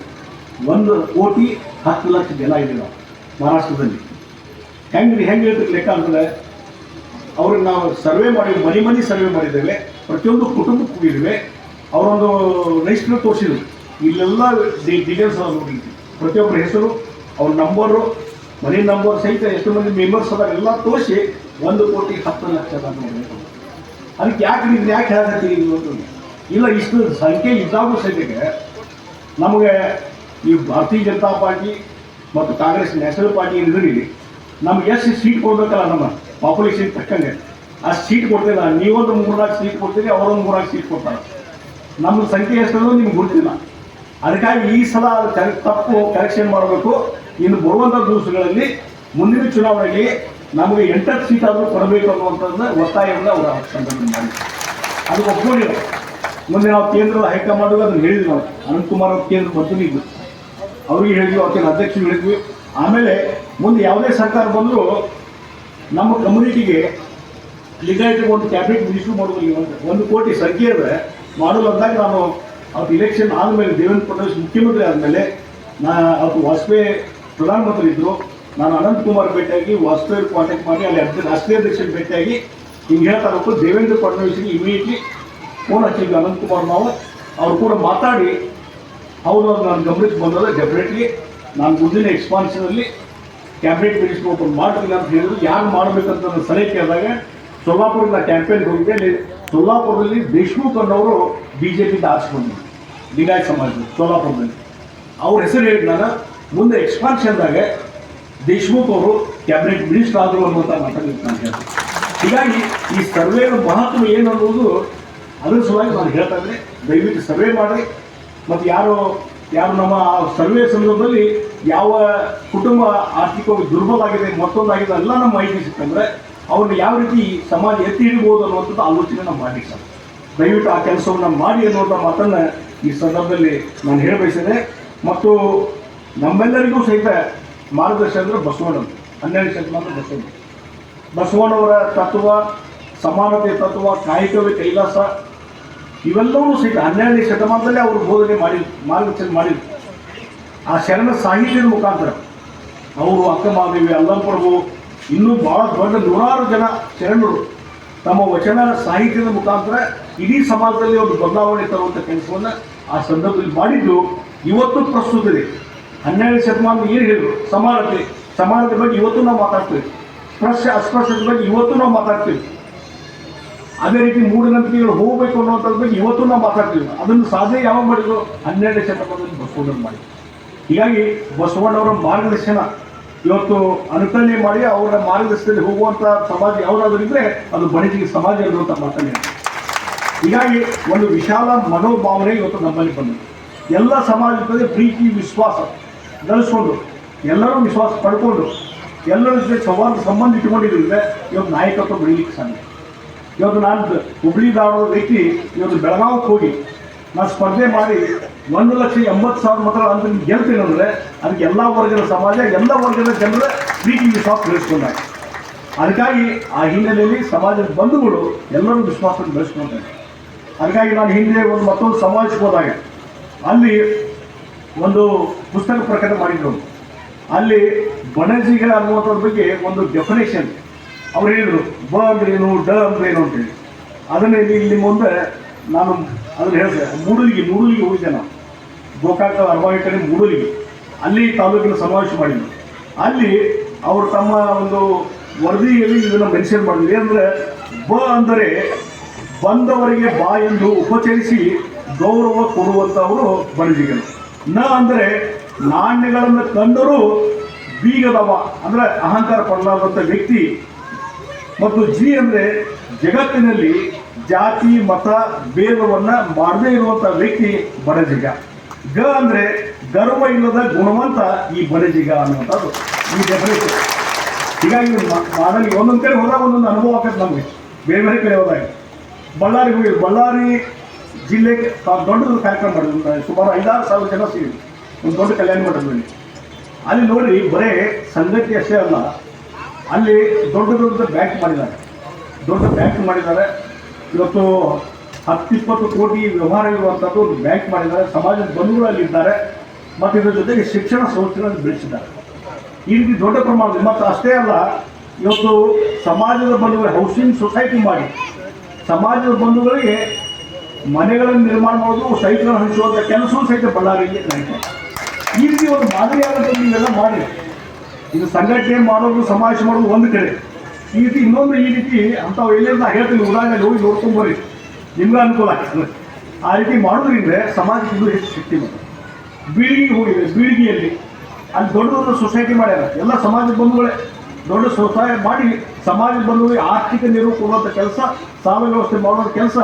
1,10,00,000 ಜನ ಇದೆ ನಾವು ಮಹಾರಾಷ್ಟ್ರದಲ್ಲಿ. ಹೆಂಗೆ ಹೇಳ್ತಿಕ್ಕೆ ಲೆಕ್ಕ ಅಂತಂದರೆ, ಅವ್ರಿಗೆ ನಾವು ಸರ್ವೆ ಮಾಡಿ ಮನೆ ಸರ್ವೆ ಮಾಡಿದ್ದೇವೆ. ಪ್ರತಿಯೊಂದು ಕುಟುಂಬಕ್ಕೆ ಹೋಗಿದ್ದೇವೆ. ಅವರೊಂದು ರಿಜಿಸ್ಟರ್ ತೋರಿಸಿದ್ರು. ಇಲ್ಲೆಲ್ಲ ಡೀಟೇಲ್ಸ್ ನೋಡಿದ್ವಿ. ಪ್ರತಿಯೊಬ್ಬರ ಹೆಸರು, ಅವ್ರ ನಂಬರು, ಮನೆ ನಂಬರ್ ಸಹಿತ ಎಷ್ಟು ಮಂದಿ ಮೆಂಬರ್ಸ್ ಅದಾರ ಎಲ್ಲ ತೋರಿಸಿ 1,10,00,000 ಅದಕ್ಕೆ ಯಾಕೆ ನೀವು ಯಾಕೆ ಹೇಳತ್ತೀರಿ ಇವತ್ತು? ಇಲ್ಲ, ಇಷ್ಟು ಸಂಖ್ಯೆ ಇದ್ದಾಗೂ ಸಹಿತಕ್ಕೆ ನಮಗೆ ಈ ಭಾರತೀಯ ಜನತಾ ಪಾರ್ಟಿ ಮತ್ತು ಕಾಂಗ್ರೆಸ್ ನ್ಯಾಷನಲ್ ಪಾರ್ಟಿ ಏನಿದ್ರಿ ನಮ್ಗೆ ಎಷ್ಟು ಸೀಟ್ ಕೊಡ್ಬೇಕಲ್ಲ, ನಮ್ಮ ಪಾಪ್ಯುಲೇಷನ್ ತಕ್ಕಂಗೆ ಅಷ್ಟು ಸೀಟ್ ಕೊಡ್ತಿಲ್ಲ. ನೀವೊಂದು 3-4 ಸೀಟ್ ಕೊಡ್ತೀರಿ, ಅವರೊಂದು 3-4 ಸೀಟ್ ಕೊಡ್ತಾರೆ. ನಮ್ಮ ಸಂಖ್ಯೆ ಎಷ್ಟು ನಿಮ್ಗೆ ಗೊತ್ತಿಲ್ಲ. ಅದಕ್ಕಾಗಿ ಈ ಸಲ ತಪ್ಪು ಕರೆಕ್ಷನ್ ಮಾಡಬೇಕು. ಇನ್ನು ಬರುವಂಥ ದಿವಸಗಳಲ್ಲಿ ಮುಂದಿನ ಚುನಾವಣೆಗೆ ನಮಗೆ 8 ಸೀಟ್ ಆದರೂ ಕೊಡಬೇಕು ಅನ್ನುವಂಥದ್ದನ್ನ ಒತ್ತಾಯವನ್ನು ಅವರ ಸಂಘಟನೆ ಮಾಡಿ ಅದು ಒಪ್ಕೊಂಡಿಲ್ಲ. ಮುಂದೆ ನಾವು ಕೇಂದ್ರದ ಹೈಕಮಾಂಡ್ಗೆ ಅದನ್ನು ಹೇಳಿದ್ವಿ. ನಾವು ಅನಂತಕುಮಾರ್ ಅವ್ರ ಕೇಂದ್ರ ಮಂತ್ರಿಗಳು ಅವ್ರಿಗೆ ಹೇಳಿದ್ವಿ, ಅವತ್ತಿನ ಅಧ್ಯಕ್ಷರು ಹೇಳಿದ್ವಿ. ಆಮೇಲೆ ಮುಂದೆ ಯಾವುದೇ ಸರ್ಕಾರ ಬಂದರೂ ನಮ್ಮ ಕಮ್ಯುನಿಟಿಗೆ ಲಿಂಗಾಯತಿಗೆ ಒಂದು ಕ್ಯಾಬಿನೆಟ್ ಮಿನಿಸ್ಟ್ರು ಮಾಡೋದಿಲ್ಲ. 1 ಕೋಟಿ ಸಂಖ್ಯೆ ಇದೆ ಮಾಡಲು ಅಂದಾಗ ನಾನು ಅವತ್ತು ಇಲೆಕ್ಷನ್ ಆದಮೇಲೆ ದೇವೇಂದ್ರ ಫಡ್ನವೀಸ್ ಮುಖ್ಯಮಂತ್ರಿ ಆದಮೇಲೆ ಅವತ್ತು ವಾಜಪೇಯಿ ಪ್ರಧಾನಮಂತ್ರಿ ಇದ್ದರು. ನಾನು ಅನಂತಕುಮಾರ್ ಭೇಟಿಯಾಗಿ ವಾಜಪೇಯಿ ಕಾಂಟ್ಯಾಕ್ಟ್ ಮಾಡಿ ಅಲ್ಲಿ ರಾಷ್ಟ್ರೀಯ ಅಧ್ಯಕ್ಷರಿಗೆ ಭೇಟಿಯಾಗಿ ಹಿಂಗೆ ಹೇಳ್ತಾ ಇರಬೇಕು. ದೇವೇಂದ್ರ ಫಡ್ನವೀಸ್ಗೆ ಇಮಿಡಿಯೇಟ್ಲಿ ಫೋನ್ ಹಚ್ಚಿದ್ವಿ ಅನಂತಕುಮಾರ್ ನಾವು. ಅವ್ರು ಕೂಡ ಮಾತಾಡಿ ಅವರು ನನ್ನ ಗಮನಕ್ಕೆ ಬಂದರೆ ಡೆಫಿನೆಟ್ಲಿ ನಾನು ಮುಂದಿನ ಎಕ್ಸ್ಪಾನ್ಷನಲ್ಲಿ ಕ್ಯಾಬಿನೆಟ್ ಮಿನಿಸ್ಟರ್ ಓಪನ್ ಮಾಡ್ತೀನಿ ಅಂತ ಹೇಳಿದ್ರು. ಯಾರು ಮಾಡಬೇಕಂತ ನನ್ನ ಸಲಹೆ ಕೇಳಿದಾಗ ಸೊಲ್ಲಾಪುರದ ಕ್ಯಾಂಪೇನ್ ಹೋಗಿದ್ದೆ. ಅಲ್ಲಿ ಸೊಲ್ಲಾಪುರದಲ್ಲಿ ದೇಶ್ಮುಖ್ ಅನ್ನೋರು BJP ಆರಿಸ್ಕೊಂಡು ಲಿಂಗಾಯತ್ ಸಮಾಜದಲ್ಲಿ ಸೊಲ್ಲಾಪುರದಲ್ಲಿ ಅವ್ರ ಹೆಸರು ಹೇಳಿದ ನಾನು ಮುಂದೆ ಎಕ್ಸ್ಪಾನ್ಷನ್ದಾಗ ದೇಶ್ಮುಖ್ ಅವರು ಕ್ಯಾಬಿನೆಟ್ ಮಿನಿಸ್ಟರ್ ಆದರು ಅನ್ನುವಂಥ ಮಾತಾಡಿದ್ದು ನಾನು ಹೇಳ್ತೀನಿ. ಹೀಗಾಗಿ ಈ ಸರ್ವೆಯ ಮಹತ್ವ ಏನು ಅನ್ನೋದು ಅದ್ರ ಸಲುವಾಗಿ ನಾನು ಹೇಳ್ತಾ ಇದ್ದೆ, ದಯವಿಟ್ಟು ಸರ್ವೆ ಮಾಡಿ. ಮತ್ತು ಯಾರು ನಮ್ಮ ಸರ್ವೆ ಸಂದರ್ಭದಲ್ಲಿ ಯಾವ ಕುಟುಂಬ ಆರ್ಥಿಕವಾಗಿ ದುರ್ಬಲ ಆಗಿದೆ, ಮತ್ತೊಂದಾಗಿದೆ ಎಲ್ಲ ನಮ್ಮ ಮಾಹಿತಿ ಸಿಕ್ತಂದ್ರೆ ಅವ್ರನ್ನ ಯಾವ ರೀತಿ ಸಮಾಜ ಎತ್ತಿ ಹಿಡಿಬೋದು ಅನ್ನುವಂಥದ್ದು ಆಲೋಚನೆ ನಾವು ಮಾಡಿ ಸರ್. ದಯವಿಟ್ಟು ಆ ಕೆಲಸವನ್ನು ಮಾಡಿ ಅನ್ನುವಂಥ ಮಾತನ್ನು ಈ ಸಂದರ್ಭದಲ್ಲಿ ನಾನು ಹೇಳಬಯಸಿದೆ. ಮತ್ತು ನಮ್ಮೆಲ್ಲರಿಗೂ ಸಹಿತ ಮಾರ್ಗದರ್ಶನ ಅಂದರೆ ಬಸವಣ್ಣ, 12ನೇ ಶತಮಾನದ ಬಸವಣ್ಣವರ ತತ್ವ, ಸಮಾನತೆ ತತ್ವ, ಕಾಯಕವೇ ಕೈಲಾಸ ಇವೆಲ್ಲವೂ ಸಹಿತ 12ನೇ ಶತಮಾನದಲ್ಲಿ ಅವರು ಬೋಧನೆ ಮಾರ್ಗದರ್ಶನ ಮಾಡಿದ್ರು. ಆ ಶರಣ ಸಾಹಿತ್ಯದ ಮುಖಾಂತರ ಅವರು ಅಕ್ಕಮಹಾದೇವಿ, ಅಲ್ಲಂಪ್ರಭು, ಇನ್ನೂ ಭಾಳ ದೊಡ್ಡ 100 ಜನ ಶರಣರು ತಮ್ಮ ವಚನ ಸಾಹಿತ್ಯದ ಮುಖಾಂತರ ಇಡೀ ಸಮಾಜದಲ್ಲಿ ಒಂದು ಬದಲಾವಣೆ ತರುವಂಥ ಕೆಲಸವನ್ನು ಆ ಸಂದರ್ಭದಲ್ಲಿ ಮಾಡಿದ್ದು ಇವತ್ತು ಪ್ರಸ್ತುತ ಇದೆ. 12ನೇ ಶತಮಾನ ಏನು ಹೇಳಿದ್ರು, ಸಮಾನತೆ ಬಗ್ಗೆ ಇವತ್ತು ನಾವು ಮಾತಾಡ್ತೀವಿ, ಅಸ್ಪೃಶ್ಯತೆ ಬಗ್ಗೆ ಇವತ್ತು ನಾವು ಮಾತಾಡ್ತೀವಿ. ಅದೇ ರೀತಿ ಮೂಢನಂಬಿಕೆಗಳು ಹೋಗಬೇಕು ಅನ್ನೋದ್ರ ಬಗ್ಗೆ ಇವತ್ತು ನಾವು ಮಾತಾಡ್ತೀವಿ. ಅದನ್ನು ಸಾಧನೆ ಯಾವಾಗ ಮಾಡಿದ್ರು? 12ನೇ ಶತಮಾನದಲ್ಲಿ ಬಸವಣ್ಣರು ಮಾಡಿದ್ರು. ಹೀಗಾಗಿ ಬಸವಣ್ಣವರ ಮಾರ್ಗದರ್ಶನ ಇವತ್ತು ಅನುಕರಣೆ ಮಾಡಿ ಅವರ ಮಾರ್ಗದರ್ಶನದಲ್ಲಿ ಹೋಗುವಂಥ ಸಮಾಜ ಯಾವುದಾದ್ರೂ ಇದ್ದರೆ ಅದು ಬಣಿಜಿಗೆ ಸಮಾಜ ಇರುವಂಥ ಮಾತನ್ನೇ. ಹೀಗಾಗಿ ಒಂದು ವಿಶಾಲ ಮನೋಭಾವನೆ ಇವತ್ತು ನಮ್ಮಲ್ಲಿ ಬಂದಿದೆ. ಎಲ್ಲ ಸಮಾಜದಲ್ಲಿ ಪ್ರೀತಿ ವಿಶ್ವಾಸ ಗಳಿಸ್ಕೊಂಡು, ಎಲ್ಲರೂ ವಿಶ್ವಾಸ ಪಡ್ಕೊಂಡು, ಎಲ್ಲರ ಜೊತೆ ಸಂಬಂಧ ಇಟ್ಕೊಂಡಿದ್ದರಿಂದ ಇವತ್ತು ನಾಯಕತ್ವ ಬೆಳೀಲಿಕ್ಕೆ ಸಾಧ್ಯ. ಇವತ್ತು ನಾನು ಹುಬ್ಳಿ ಧಾರವಾಡ ವ್ಯಕ್ತಿ ಇವತ್ತು ಬೆಳಗಾವಿಗೆ ಹೋಗಿ ನಾನು ಸ್ಪರ್ಧೆ ಮಾಡಿ 1,80,000 ಮತ ಅಂತ ಗೆಲ್ತೀನಿ ಅಂದರೆ ಅದಕ್ಕೆ ಎಲ್ಲ ವರ್ಗದ ಸಮಾಜ, ಎಲ್ಲ ವರ್ಗದ ಜನರ ಪ್ರೀತಿ ವಿಶ್ವಾಸ ಬೆಳೆಸ್ಕೊಂಡಾಗ. ಅದಕ್ಕಾಗಿ ಆ ಹಿನ್ನೆಲೆಯಲ್ಲಿ ಸಮಾಜದ ಬಂಧುಗಳು ಎಲ್ಲರೂ ವಿಶ್ವಾಸವನ್ನು ಬೆಳೆಸ್ಕೊಳ್ತಾರೆ. ಅದಕ್ಕಾಗಿ ನಾನು ಹಿಂದೆ ಮತ್ತೊಂದು ಸಮಾಜಕ್ಕೆ ಹೋದಾಗ ಅಲ್ಲಿ ಒಂದು ಪುಸ್ತಕ ಪ್ರಕಟ ಮಾಡಿದ್ರು. ಅಲ್ಲಿ ಬಣಜಿಗ ಅನ್ನುವಂಥದ್ರ ಬಗ್ಗೆ ಒಂದು ಡೆಫಿನೇಷನ್ ಅವ್ರು ಹೇಳಿದರು. ಬ ಅಂದ್ರೇನು, ಡ ಅಂದ್ರೇನು ಅಂತೇಳಿ. ಅದನ್ನು ಇಲ್ಲಿ ಮುಂದೆ ನಾನು ಅದನ್ನು ಹೇಳಿದೆ. ಮೂಡಲಿಗೆ ಹೋಗಿದ್ದೆ ನಾನು, ಗೋಕಾಕ ಅರವಾಯಿ ಕಡೆ ಮೂಡಲಿಗೆ, ಅಲ್ಲಿ ತಾಲೂಕಿನ ಸಮಾವೇಶ ಮಾಡಿದ್ರು. ಅಲ್ಲಿ ಅವರು ತಮ್ಮ ಒಂದು ವರದಿಯಲ್ಲಿ ಇದನ್ನು ಮೆನ್ಷನ್ ಮಾಡಿದ್ರು. ಏನಂದರೆ, ಬ ಅಂದರೆ ಬಂದವರಿಗೆ ಬಾ ಎಂದು ಉಪಚರಿಸಿ ಗೌರವ ಕೊಡುವಂಥವರು ಬಣಜಿಗರು. ನ ಅಂದರೆ ನಾಣ್ಯಗಳನ್ನು ಕಂಡರೂ ಬೀಗದವ ಅಂದರೆ ಅಹಂಕಾರ ಪಡಲಾದಂಥ ವ್ಯಕ್ತಿ. ಮತ್ತು ಜಿ ಅಂದರೆ ಜಗತ್ತಿನಲ್ಲಿ ಜಾತಿ ಮತ ಭೇದವನ್ನು ಮಾಡದೇ ಇರುವಂಥ ವ್ಯಕ್ತಿ ಬಣಜಿಗ. ಗ ಅಂದರೆ ಗರ್ವ ಇಲ್ಲದ ಗುಣವಂತ ಈ ಬಣಜಿಗ ಅನ್ನುವಂಥದ್ದು ಈ ಡೆಫಿನೇಷನ್. ಹೀಗಾಗಿ ಮಾಡಲಿ ಒಂದೊಂದು ಕಡೆ ಹೋದಾಗ ಒಂದೊಂದು ಅನುಭವ ಆಗ್ತದೆ ನಮಗೆ. ಬೇರೆ ಬೇರೆ ಕಡೆ ಹೋದಾಗ ಬಳ್ಳಾರಿಗೆ ಹೋಗಿ, ಬಳ್ಳಾರಿ ಜಿಲ್ಲೆಗೆ ದೊಡ್ಡದು ಕಾರ್ಯಕ್ರಮ ಮಾಡಿದ್ರು. ಸುಮಾರು 5,000-6,000 ಜನ ಸೇರಿ ಒಂದು ದೊಡ್ಡ ಕಲ್ಯಾಣ ಮಂಟಪದಲ್ಲಿ. ಅಲ್ಲಿ ನೋಡಿ ಬರೇ ಸಂಗತಿ ಅಷ್ಟೇ ಅಲ್ಲ, ಅಲ್ಲಿ ದೊಡ್ಡ ಬ್ಯಾಂಕ್ ಮಾಡಿದ್ದಾರೆ. ಇವತ್ತು 10-20 ಕೋಟಿ ವ್ಯವಹಾರ ಇರುವಂಥದ್ದು ಒಂದು ಬ್ಯಾಂಕ್ ಮಾಡಿದ್ದಾರೆ. ಸಮಾಜದ ಬಂಧುಗಳು ಅಲ್ಲಿದ್ದಾರೆ. ಮತ್ತು ಇದರ ಜೊತೆಗೆ ಶಿಕ್ಷಣ ಸಂಸ್ಥೆಗಳನ್ನು ಬೆಳೆಸಿದ್ದಾರೆ. ಈ ರೀತಿ ದೊಡ್ಡ ಪ್ರಮಾಣದಲ್ಲಿ. ಮತ್ತು ಅಷ್ಟೇ ಅಲ್ಲ, ಇವತ್ತು ಸಮಾಜದ ಬಂಧುಗಳು ಹೌಸಿಂಗ್ ಸೊಸೈಟಿ ಮಾಡಿ ಸಮಾಜದ ಬಂಧುಗಳಿಗೆ ಮನೆಗಳನ್ನು ನಿರ್ಮಾಣ ಮಾಡೋದು, ಸೈಟ್ಗಳನ್ನು ಹಂಚುವಂಥ ಕೆಲಸವೂ ಸಹಿತ ಬಳ್ಳಾರಿಯಲ್ಲಿ ನಡೀತಾರೆ. ಈ ರೀತಿ ಒಂದು ಮಾದರಿಯಾದಂಥ ನೀವೆಲ್ಲ ಮಾಡಿ ಇದು ಸಂಘಟನೆ ಮಾಡೋದು ಸಮಾವೇಶ ಮಾಡೋದು ಒಂದು ಕಡೆ, ಈ ರೀತಿ ಇನ್ನೊಂದು ಈ ರೀತಿ ಅಂಥವು ಎಲ್ಲೆಲ್ಲ ನಾ ಹೇಳ್ತೀನಿ, ಉದಾಹರಣೆ ಹೋಗಿ ನೋಡ್ಕೊಂಬರ್ರಿ, ನಿಮ್ಗೆ ಅನುಕೂಲ ಆಗ್ತದೆ. ಆ ರೀತಿ ಮಾಡೋದ್ರಿಂದ ಸಮಾಜಕ್ಕೆ ಇದು ಹೆಚ್ಚು ಶಕ್ತಿ ಬರ್ತದೆ. ಬೀಳಿಗೆ ಹೋಗಿದೆ, ಬೀಳಿಗೆಯಲ್ಲಿ ಅಲ್ಲಿ ದೊಡ್ಡ ದೊಡ್ಡ ಸೊಸೈಟಿ ಮಾಡ್ಯಾರ, ಎಲ್ಲ ಸಮಾಜದ ಬಂಧುಗಳೇ ದೊಡ್ಡ ಸೊಸೈಟಿ ಮಾಡಿ ಸಮಾಜದ ಬಂಧುಗಳಿಗೆ ಆರ್ಥಿಕ ನೆರವು ಕೊಡುವಂಥ ಕೆಲಸ, ಸಾಲ ವ್ಯವಸ್ಥೆ ಮಾಡುವಂಥ ಕೆಲಸ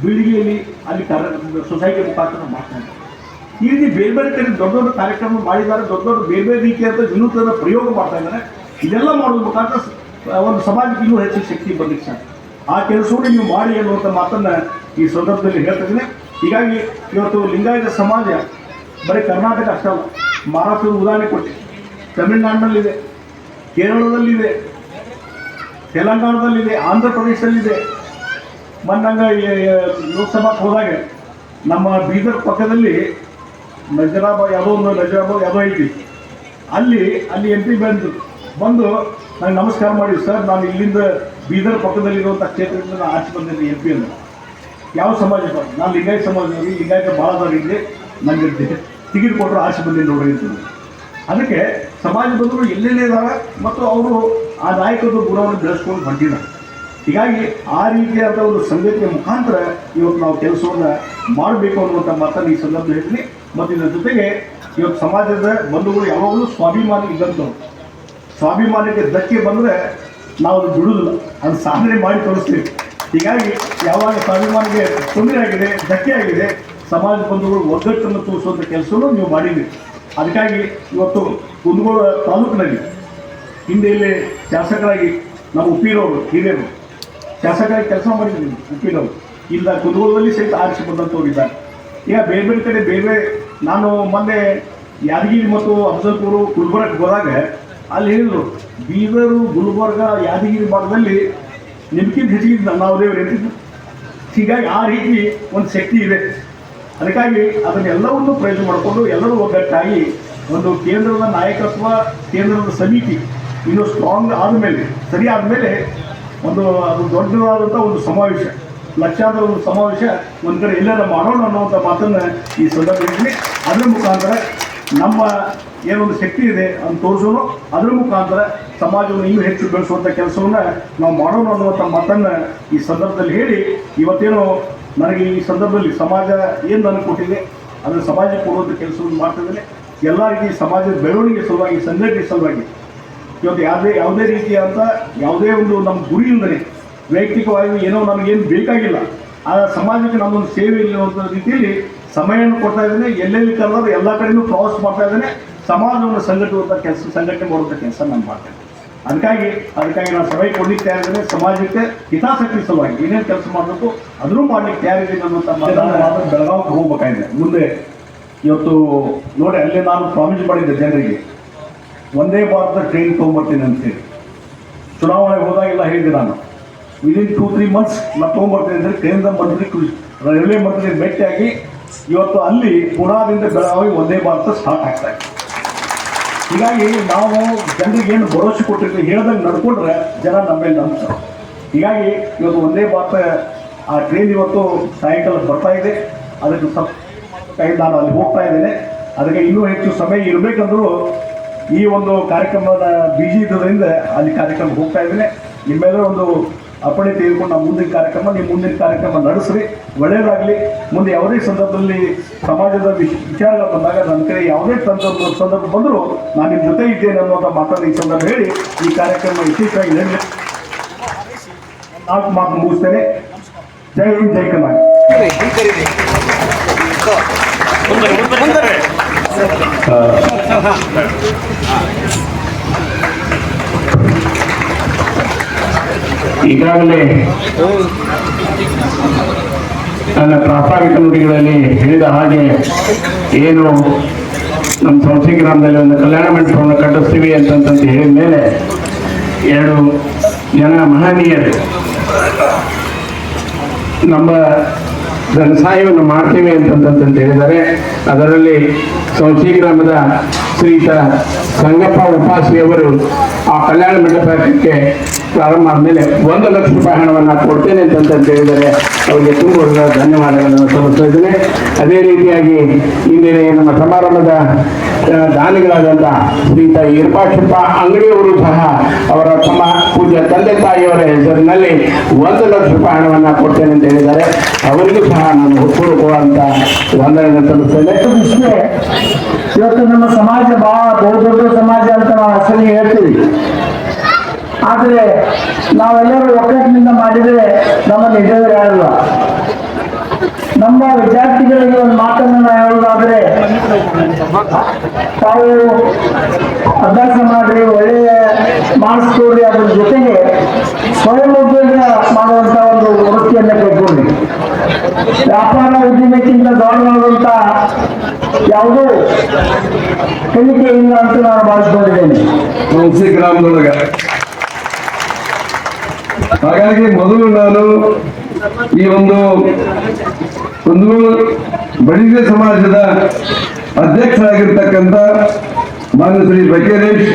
ಬೀಳಿಗೆಯಲ್ಲಿ ಅಲ್ಲಿ ಸೊಸೈಟಿ ಮುಖಾಂತರ ಮಾಡ್ತಾ ಇದ್ದಾರೆ. ಈ ರೀತಿ ಬೇರೆ ಬೇರೆ ಕಡೆ ದೊಡ್ಡ ದೊಡ್ಡ ಕಾರ್ಯಕ್ರಮ ಮಾಡಿದ್ದಾರೆ, ದೊಡ್ಡ ದೊಡ್ಡ ಬೇರೆ ಬೇರೆ ರೀತಿಯಾದ ವಿನೂತನ ಪ್ರಯೋಗ ಮಾಡ್ತಾ ಇದ್ದಾರೆ. ಇದೆಲ್ಲ ಮಾಡೋದ್ರ ಮುಖಾಂತರ ಒಂದು ಸಮಾಜಕ್ಕೆ ಇನ್ನೂ ಹೆಚ್ಚು ಶಕ್ತಿ ಬರ್ಲಿಕ್ಕೆ ಸಾಧ್ಯ. ಆ ಕೆಲಸವನ್ನು ನೀವು ಮಾಡಿ ಅನ್ನುವಂಥ ಮಾತನ್ನು ಈ ಸಂದರ್ಭದಲ್ಲಿ ಹೇಳ್ತಾ ಇದ್ದೀನಿ. ಹೀಗಾಗಿ ಇವತ್ತು ಲಿಂಗಾಯತ ಸಮಾಜ ಬರೀ ಕರ್ನಾಟಕ ಅಷ್ಟೇ ಅಲ್ಲ, ಮಹಾರಾಷ್ಟ್ರದ ಉದಾಹರಣೆ ಕೊಟ್ಟು, ತಮಿಳುನಾಡಿನಲ್ಲಿದೆ, ಕೇರಳದಲ್ಲಿದೆ, ತೆಲಂಗಾಣದಲ್ಲಿದೆ, ಆಂಧ್ರ ಪ್ರದೇಶದಲ್ಲಿದೆ. ಮೊನ್ನಂಗ ಲೋಕಸಭಾಕ್ಕೆ ಹೋದಾಗ ನಮ್ಮ ಬೀದರ್ ಪಕ್ಕದಲ್ಲಿ ನಜರಾಬಾದ್ ಯಾವುದೋ ಐತಿ, ಅಲ್ಲಿ MP ಬಂದು ನನಗೆ ನಮಸ್ಕಾರ ಮಾಡಿ, ಸರ್ ನಾನು ಇಲ್ಲಿಂದ ಬೀದರ್ ಪಕ್ಕದಲ್ಲಿರುವಂಥ ಕ್ಷೇತ್ರದಿಂದ ನಾನು ಆಚೆ ಬಂದಿದ್ದೀನಿ MP ಅಂದ್ರೆ. ಯಾವ ಸಮಾಜ ಸರ್? ನಾನು ಲಿಂಗಾಯತ ಸಮಾಜದಲ್ಲಿ, ಲಿಂಗಾಯತ ಭಾಳದವರಿಗೆ ನನಗೆ ಟಿಕೆಟ್ ಕೊಟ್ಟರು ಆಚೆ ಬಂದಿದ್ದು ನೋಡ್ರಿ ಅಂತ. ಅದಕ್ಕೆ ಸಮಾಜ ಬಂದರು ಎಲ್ಲೆಲ್ಲೇ ಇದ್ದಾರೆ ಮತ್ತು ಅವರು ಆ ನಾಯಕದ ಗುಣವನ್ನು ಬೆಳೆಸ್ಕೊಂಡು ಬಂದಿದ್ದಾರೆ. ಹೀಗಾಗಿ ಆ ರೀತಿಯಾದ ಒಂದು ಸಂಘಟನೆ ಮುಖಾಂತರ ಇವತ್ತು ನಾವು ಕೆಲಸವನ್ನು ಮಾಡಬೇಕು ಅನ್ನುವಂಥ ಮಾತನ್ನು ಈ ಸಂದರ್ಭ ಹೇಳ್ತೀನಿ. ಮತ್ತು ಇದರ ಜೊತೆಗೆ ಇವತ್ತು ಸಮಾಜದ ಬಂಧುಗಳು ಯಾವಾಗಲೂ ಸ್ವಾಭಿಮಾನಿ ಇದ್ದಂಥವ್ರು. ಸ್ವಾಭಿಮಾನಕ್ಕೆ ಧಕ್ಕೆ ಬಂದರೆ ನಾವು ಅದು ಬಿಡುವುದಿಲ್ಲ, ಅದು ಸಾಧನೆ ಮಾಡಿ ತೋರಿಸ್ತೀವಿ. ಹೀಗಾಗಿ ಯಾವಾಗ ಸ್ವಾಭಿಮಾನಿಗೆ ತೊಂದರೆ ಆಗಿದೆ, ಧಕ್ಕೆ ಆಗಿದೆ, ಸಮಾಜ ಬಂಧುಗಳು ಒಗ್ಗಟ್ಟನ್ನು ತೋರಿಸುವಂಥ ಕೆಲಸವನ್ನು ನೀವು ಮಾಡಿದ್ದೀರಿ. ಅದಕ್ಕಾಗಿ ಇವತ್ತು ಕುಂದಗೋಳ ತಾಲೂಕಿನಲ್ಲಿ ಹಿಂದೆ ಇಲ್ಲಿ ಶಾಸಕರಾಗಿ ನಮ್ಮ ಉಪ್ಪಿನವರು ಹಿರಿಯರು ಶಾಸಕರಾಗಿ ಕೆಲಸ ಮಾಡಿದ್ದೀವಿ. ಉಪ್ಪಿನವರು ಇಲ್ಲ ಕುಂದಗೋಳದಲ್ಲಿ ಸಹಿತ ಆರಿಸಿ ಬಂದಂಥವ್ರು ಇದ್ದಾರೆ. ಈಗ ಬೇರೆ ಬೇರೆ ಕಡೆ ಬೇರೆ ನಾನು ಮೊನ್ನೆ ಯಾದಗಿರಿ ಮತ್ತು ಅಫಜಲ್ಪುರ ಗುಲ್ಬರ್ಗಕ್ಕೆ ಹೋದಾಗ ಅಲ್ಲಿ ಹೇಳಿದ್ರು, ಬೀದರು ಗುಲ್ಬರ್ಗ ಯಾದಗಿರಿ ಭಾಗದಲ್ಲಿ ನಿಮ್ಗಿಂತ ಹೆಚ್ಚಿಗೆ ನಾವು ದೇವರು ಹೇಳ್ತಿದ್ವಿ. ಹೀಗಾಗಿ ಆ ರೀತಿ ಒಂದು ಶಕ್ತಿ ಇದೆ. ಅದಕ್ಕಾಗಿ ಅದನ್ನೆಲ್ಲವನ್ನು ಪ್ರಯೋಜನ ಮಾಡಿಕೊಂಡು ಎಲ್ಲರೂ ಒಗ್ಗಟ್ಟಾಗಿ ಒಂದು ಕೇಂದ್ರದ ನಾಯಕತ್ವ, ಕೇಂದ್ರದ ಸಮಿತಿ ಇನ್ನೂ ಸ್ಟ್ರಾಂಗ್ ಆದಮೇಲೆ, ಸರಿ ಆದಮೇಲೆ ಅದು ದೊಡ್ಡದಾದಂಥ ಒಂದು ಸಮಾವೇಶ, ಲಕ್ಷಾಂತರ ಒಂದು ಸಮಾವೇಶ ಒಂದು ಕಡೆ ಎಲ್ಲರ ಮಾಡೋಣ ಅನ್ನುವಂಥ ಮಾತನ್ನು ಈ ಸಂದರ್ಭದಲ್ಲಿ ಅದರ ಮುಖಾಂತರ ನಮ್ಮ ಏನೊಂದು ಶಕ್ತಿ ಇದೆ ಅದನ್ನು ತೋರಿಸೋಣ, ಅದರ ಮುಖಾಂತರ ಸಮಾಜವನ್ನು ಇನ್ನೂ ಹೆಚ್ಚು ಬೆಳೆಸುವಂಥ ಕೆಲಸವನ್ನು ನಾವು ಮಾಡೋಣ ಅನ್ನುವಂಥ ಮಾತನ್ನು ಈ ಸಂದರ್ಭದಲ್ಲಿ ಹೇಳಿ, ಇವತ್ತೇನು ನನಗೆ ಈ ಸಂದರ್ಭದಲ್ಲಿ ಸಮಾಜ ಏನು ನನಗೆ ಕೊಟ್ಟಿದೆ ಅದನ್ನು ಸಮಾಜಕ್ಕೆ ಕೊಡುವಂಥ ಕೆಲಸವನ್ನು ಮಾಡ್ತಿದ್ದೇನೆ. ಎಲ್ಲ ರೀತಿ ಸಮಾಜದ ಬೆಳವಣಿಗೆ ಸಲುವಾಗಿ, ಸಂಘಟನೆ ಸಲುವಾಗಿ ಇವತ್ತು ಯಾವುದೇ ರೀತಿಯಾದಂಥ ಯಾವುದೇ ಒಂದು ನಮ್ಮ ಗುರಿ ಇಲ್ಲದೇ ವೈಯಕ್ತಿಕವಾಗಿ ಏನೋ ನಮಗೇನು ಬೇಕಾಗಿಲ್ಲ, ಆ ಸಮಾಜಕ್ಕೆ ನಮ್ಮೊಂದು ಸೇವೆ ಇಲ್ಲುವಂಥ ರೀತಿಯಲ್ಲಿ ಸಮಯವನ್ನು ಕೊಡ್ತಾ ಇದ್ದೇನೆ. ಎಲ್ಲೆಲ್ಲಿ ಕರೆದ್ರೆ ಎಲ್ಲ ಕಡೆಯೂ ಪ್ರವಾಸ ಮಾಡ್ತಾ ಇದ್ದೇನೆ. ಸಮಾಜವನ್ನು ಸಂಘಟನೆ ಮಾಡುವಂಥ ಕೆಲಸ ನಾನು ಮಾಡ್ತೇನೆ. ಅದಕ್ಕಾಗಿ ನಾನು ಸಭೆ ಕೊಡ್ಲಿಕ್ಕೆ ತಯಾರಿದ್ದೇನೆ. ಸಮಾಜಕ್ಕೆ ಹಿತಾಸಕ್ತಿ ಸಲುವಾಗಿ ಏನೇನು ಕೆಲಸ ಮಾಡಬೇಕು ಅದನ್ನು ಮಾಡ್ಲಿಕ್ಕೆ ತಯಾರಿದ್ದೀನಿ ಅನ್ನೋಂಥ ಮಾತನ್ನು ಬೆಳಗಾವಿಗೆ ಹೋಗ್ಬೇಕಾಗಿದೆ. ಮುಂದೆ ಇವತ್ತು ನೋಡಿ, ಅಲ್ಲೇ ನಾನು ಪ್ರಾಮಿಸ್ ಮಾಡಿದ್ದೆ ಜನರಿಗೆ, ಒಂದೇ ಭಾರತ ಟ್ರೈನ್ ತೊಗೊಂಬರ್ತೀನಿ ಅಂತೇಳಿ. ಚುನಾವಣೆಗೆ ಹೋದಾಗೆಲ್ಲ ಹೇಳಿದೆ ನಾನು, ವಿದಿನ್ 2-3 ಮಂತ್ಸ್ ನಾನು ತೊಗೊಂಬರ್ತೀನಿ ಅಂದರೆ ಕೇಂದ್ರ ಮಂತ್ರಿ, ರೈಲ್ವೆ ಮಂತ್ರಿ ಭೇಟಿಯಾಗಿ ಇವತ್ತು ಅಲ್ಲಿ ಪುಣಾದಿಂದ ಬೆಳಗಾವಿ ಒಂದೇ ಭಾರತ ಸ್ಟಾರ್ಟ್ ಆಗ್ತಾ ಇದೆ. ಹೀಗಾಗಿ ನಾವು ಜನರಿಗೆ ಏನು ಭರವಸೆ ಕೊಟ್ಟಿರ್ತೀವಿ, ಹೇಳ್ದಂಗೆ ನಡ್ಕೊಂಡ್ರೆ ಜನ ನಮ್ಮ ಮೇಲೆ ನಂಬ್ತಾರೆ. ಹೀಗಾಗಿ ಇವತ್ತು ಒಂದೇ ಭಾರತ ಆ ಟ್ರೈನ್ ಇವತ್ತು ಸಾಯಂಕಾಲ ಬರ್ತಾ ಇದೆ. ಅದಕ್ಕೆ ನಾನು ಅಲ್ಲಿ ಹೋಗ್ತಾ ಇದ್ದೇನೆ. ಅದಕ್ಕೆ ಇನ್ನೂ ಹೆಚ್ಚು ಸಮಯ ಇರಬೇಕಂದ್ರೂ ಈ ಒಂದು ಕಾರ್ಯಕ್ರಮದ ಬಿಜಿ ಇದ್ದರಿಂದ ಅಲ್ಲಿ ಕಾರ್ಯಕ್ರಮಕ್ಕೆ ಹೋಗ್ತಾ ಇದ್ದೇನೆ. ನಿಮ್ಮೆಲ್ಲರೂ ಒಂದು ಅಪ್ಪಣೆ ತೆಗೆದುಕೊಂಡು ನಾವು ಮುಂದಿನ ಕಾರ್ಯಕ್ರಮ ನಡೆಸ್ರಿ, ಒಳ್ಳೆಯದಾಗಲಿ. ಮುಂದೆ ಯಾವುದೇ ಸಂದರ್ಭದಲ್ಲಿ ಸಮಾಜದ ವಿಚಾರಗಳು ಬಂದಾಗ ನನ್ನ ಕಡೆ ಯಾವುದೇ ಸಂದರ್ಭ ಬಂದರೂ ನಾನು ನಿಮ್ಮ ಜೊತೆ ಇದ್ದೇನೆ ಅನ್ನೋಂಥ ಮಾತನ್ನು ಈ ಸಂದರ್ಭ ಹೇಳಿ ಈ ಕಾರ್ಯಕ್ರಮ ವಿಶೇಷವಾಗಿ ಹೇಳಿ 4 ಮಾತು ಮುಗಿಸ್ತೇನೆ. ಜೈ ಹಿಂದ್, ಜೈ ಕರ್ನಾಟಕ. ಈಗಾಗಲೇ ನನ್ನ ಪ್ರಾಸ್ತಾವಿಕ ನುಡಿಗಳಲ್ಲಿ ಹೇಳಿದ ಹಾಗೆ ಏನು ನಮ್ಮ ಸಂಸ್ಥೆ ಗ್ರಾಮದಲ್ಲಿ ಒಂದು ಕಲ್ಯಾಣ ಮಂಟಪವನ್ನು ಕಟ್ಟಿಸ್ತೀವಿ ಅಂತಂತ ಹೇಳಿದ ಮೇಲೆ 2 ಜನ ಮಹನೀಯರು ನಮ್ಮ ಧನಸಹಾಯವನ್ನು ಮಾಡ್ತೀವಿ ಅಂತಂತ ಹೇಳಿದ್ದಾರೆ. ಅದರಲ್ಲಿ ಸಂಸ್ಥೆ ಗ್ರಾಮದ ಶ್ರೀಯುತ ಸಂಗಪ್ಪ ಉಪಾಸಿಯವರು ಆ ಕಲ್ಯಾಣ ಮಂಟಪಕ್ಕೆ ಪ್ರಾರಂಭ ಆದಮೇಲೆ 1 ಲಕ್ಷ ರೂಪಾಯಿ ಹಣವನ್ನು ಕೊಡ್ತೇನೆ ಅಂತ ಹೇಳಿದರೆ ಅವರಿಗೆ ತುಂಬ ಧನ್ಯವಾದಗಳನ್ನು ಸಲ್ಲಿಸ್ತಾ ಇದ್ದೇನೆ. ಅದೇ ರೀತಿಯಾಗಿ ಇಂದಿನ ನಮ್ಮ ಸಮಾರಂಭದ ದಾನಿಗಳಾದಂಥ ಶ್ರೀತ ಇರ್ಪಾಕ್ಷಪ್ಪ ಅಂಗಡಿಯವರು ಸಹ ಅವರ ತಮ್ಮ ಪೂಜ್ಯ ತಂದೆ ತಾಯಿಯವರ ಹೆಸರಿನಲ್ಲಿ 1 ಲಕ್ಷ ರೂಪಾಯಿ ಹಣವನ್ನು ಕೊಡ್ತೇನೆ ಅಂತ ಹೇಳಿದ್ದಾರೆ. ಅವರಿಗೂ ಸಹ ನಾನು ಹುಟ್ಟುಕೊಡುವಂತ ವಂದನೆಯನ್ನು ಸಲ್ಲಿಸ್ತೇನೆ. ಇಷ್ಟೇ ಇವತ್ತು ನಮ್ಮ ಸಮಾಜ ಬಹಳ ಬಹುದೊಡ್ಡ ಸಮಾಜ ಅಂತ ನಾವು ಹೆಸರಿಗೆ ಹೇಳ್ತೀವಿ. ಆದರೆ ನಾವೆಲ್ಲರೂ ಒಗ್ಗಟ್ಟಿನಿಂದ ಮಾಡಿದರೆ ನಮ್ಮಲ್ಲಿ ಎದುರು ಯಾರಲ್ಲ. ನಮ್ಮ ವಿದ್ಯಾರ್ಥಿಗಳಿಗೆ ಒಂದು ಮಾತನ್ನು ನಾವು ಹೇಳೋದಾದ್ರೆ, ತಾವು ಅಭ್ಯಾಸ ಮಾಡಿ ಒಳ್ಳೆಯ ಮಾರ್ಕ್ಸ್ ಕೊಡ್ರಿ, ಅದ್ರ ಜೊತೆಗೆ ಸ್ವಯಂ ಉದ್ಯೋಗ ಮಾಡುವಂತ ಒಂದು ವೃತ್ತಿಯನ್ನು ಕೈಗೊಳ್ಳಿ. ವ್ಯಾಪಾರ ಉದ್ಯಮಕ್ಕಿಂತ ದೊಡ್ಡದಾದಂತ ಯಾವುದೂ ಕಲಿಕೆ ಇಲ್ಲ ಅಂತ ನಾನು ಭಾವಿಸ್ಕೊಂಡಿದ್ದೇನೆ ತುಳಸಿ ಗ್ರಾಮದೊಳಗೆ. ಹಾಗಾಗಿ ಮೊದಲು ನಾನು ಈ ಒಂದು ಬಡಿಗೆ ಸಮಾಜದ ಅಧ್ಯಕ್ಷರಾಗಿರ್ತಕ್ಕಂಥ ಮಾನ್ಯ ಶ್ರೀ ಬಕೇರೇಶ್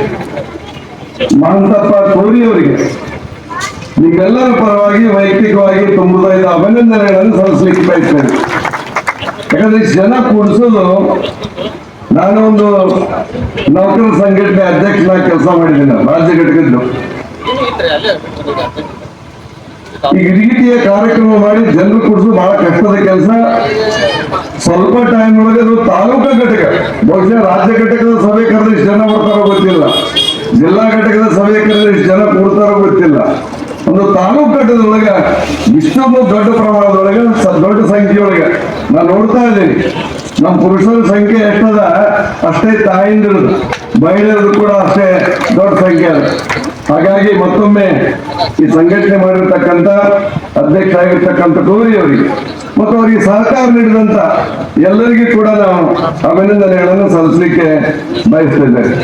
ಮಹಂತಪ್ಪ ಕೋರಿ ಅವರಿಗೆ ನಿಮ್ಮೆಲ್ಲರ ಪರವಾಗಿ ವೈಯಕ್ತಿಕವಾಗಿ ತುಂಬುದಾದ ಅಭಿನಂದನೆಗಳನ್ನು ಸಲ್ಲಿಸಲಿಕ್ಕೆ ಬಯಸ್ತೇನೆ. ಯಾಕಂದ್ರೆ ಇಷ್ಟು ಜನ ಕೂಡಿಸೋದು, ನಾನು ಒಂದು ನೌಕರ ಸಂಘಟನೆ ಅಧ್ಯಕ್ಷನಾಗಿ ಕೆಲಸ ಮಾಡಿದ್ದೇನೆ ರಾಜ್ಯ ಘಟಕದ್ದು. ಈಗ ಈ ರೀತಿಯ ಕಾರ್ಯಕ್ರಮ ಮಾಡಿ ಜನರು ಕೂಡಿಸೋದು ಬಹಳ ಕಷ್ಟದ ಕೆಲಸ. ಸ್ವಲ್ಪ ಟೈಮ್ ಒಳಗೆ ಅದು ತಾಲೂಕಾ ಘಟಕ, ಬಹುಶಃ ರಾಜ್ಯ ಘಟಕದ ಸಭೆ ಕರೆದ್ರೆ ಇಷ್ಟು ಜನ ಬರ್ತಾರೋ ಗೊತ್ತಿಲ್ಲ, ಜಿಲ್ಲಾ ಘಟಕದ ಸಭೆ ಕರೆದ್ರೆ ಇಷ್ಟು ಜನ ಕೂಡ್ತಾರೋ ಗೊತ್ತಿಲ್ಲ. ಒಂದು ತಾಲೂಕು ಘಟಕದೊಳಗೆ ಇಷ್ಟೊಂದು ದೊಡ್ಡ ಪ್ರಮಾಣದೊಳಗೆ ದೊಡ್ಡ ಸಂಖ್ಯೆಯೊಳಗೆ ನಾನು ನೋಡ್ತಾ ಇದ್ದೀನಿ. ನಮ್ಮ ಪುರುಷರ ಸಂಖ್ಯೆ ಎಷ್ಟದ ಅಷ್ಟೇ ತಾಯಿಂದಿರದು, ಮಹಿಳೆಯರು ಕೂಡ ಅಷ್ಟೇ ದೊಡ್ಡ ಸಂಖ್ಯೆ ಅದ. ಹಾಗಾಗಿ ಮತ್ತೊಮ್ಮೆ ಈ ಸಂಘಟನೆ ಮಾಡಿರ್ತಕ್ಕಂಥ ಅಧ್ಯಕ್ಷ ಆಗಿರ್ತಕ್ಕಂಥ ಗೌರಿ ಅವರಿಗೆ ಮತ್ತು ಅವರಿಗೆ ಸಹಕಾರ ನೀಡಿದಂತ ಎಲ್ಲರಿಗೂ ಕೂಡ ನಾವು ಅಭಿನಂದನೆಗಳನ್ನು ಸಲ್ಲಿಸಲಿಕ್ಕೆ ಬಯಸ್ತಿದ್ದೇವೆ.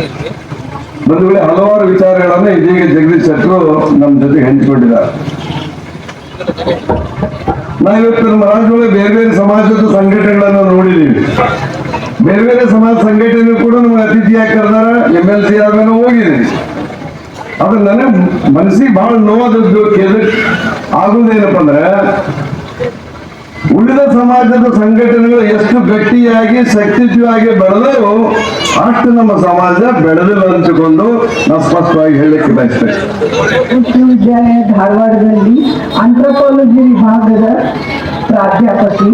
ಬಂಧುಗಳೇ, ಹಲವಾರು ವಿಚಾರಗಳನ್ನು ಇದೀಗ ಜಗದೀಶ್ ಶೆಟ್ಟರು ನಮ್ಮ ಜೊತೆ ಹಂಚಿಕೊಂಡಿದ್ದಾರೆ. ನಾವಿವತ್ತು ನಮ್ಮ ರಾಜ್ಯದೊಳಗೆ ಬೇರೆ ಬೇರೆ ಸಮಾಜದ ಸಂಘಟನೆಗಳನ್ನು ನೋಡಿದ್ದೀವಿ. ಬೇರೆ ಬೇರೆ ಸಮಾಜ ಸಂಘಟನೆ ಕೂಡ ನಮಗೆ ಅತಿಥಿಯಾಗಿ ಕರೆದಾರ, MLC ಆದ್ಮೇಲೆ ಹೋಗಿದ್ದೀವಿ. ಆದ್ರೆ ನನಗೆ ಮನಸ್ಸಿಗೆ ಬಹಳ ನೋವಾದದ್ದು ಆಗುವುದೇನಪ್ಪ ಅಂದ್ರೆ, ಉಳಿದ ಸಮಾಜದ ಸಂಘಟನೆಗಳು ಎಷ್ಟು ಗಟ್ಟಿಯಾಗಿ ಶಕ್ತಿಯುತವಾಗಿ ಬೆಳೆದವು ಅಷ್ಟು ನಮ್ಮ ಸಮಾಜ ಬೆಳೆದಿಲ್ಲ ಅಂಚಿಕೊಂಡು ನಾವು ಸ್ಪಷ್ಟವಾಗಿ ಹೇಳಲಿಕ್ಕೆ ಬಯಸ್ತೇವೆ. ವಿಶ್ವವಿದ್ಯಾಲಯ ಧಾರವಾಡದಲ್ಲಿ ಆಂಥ್ರೋಪಾಲಜಿ ವಿಭಾಗದ ಪ್ರಾಧ್ಯಾಪಕಿ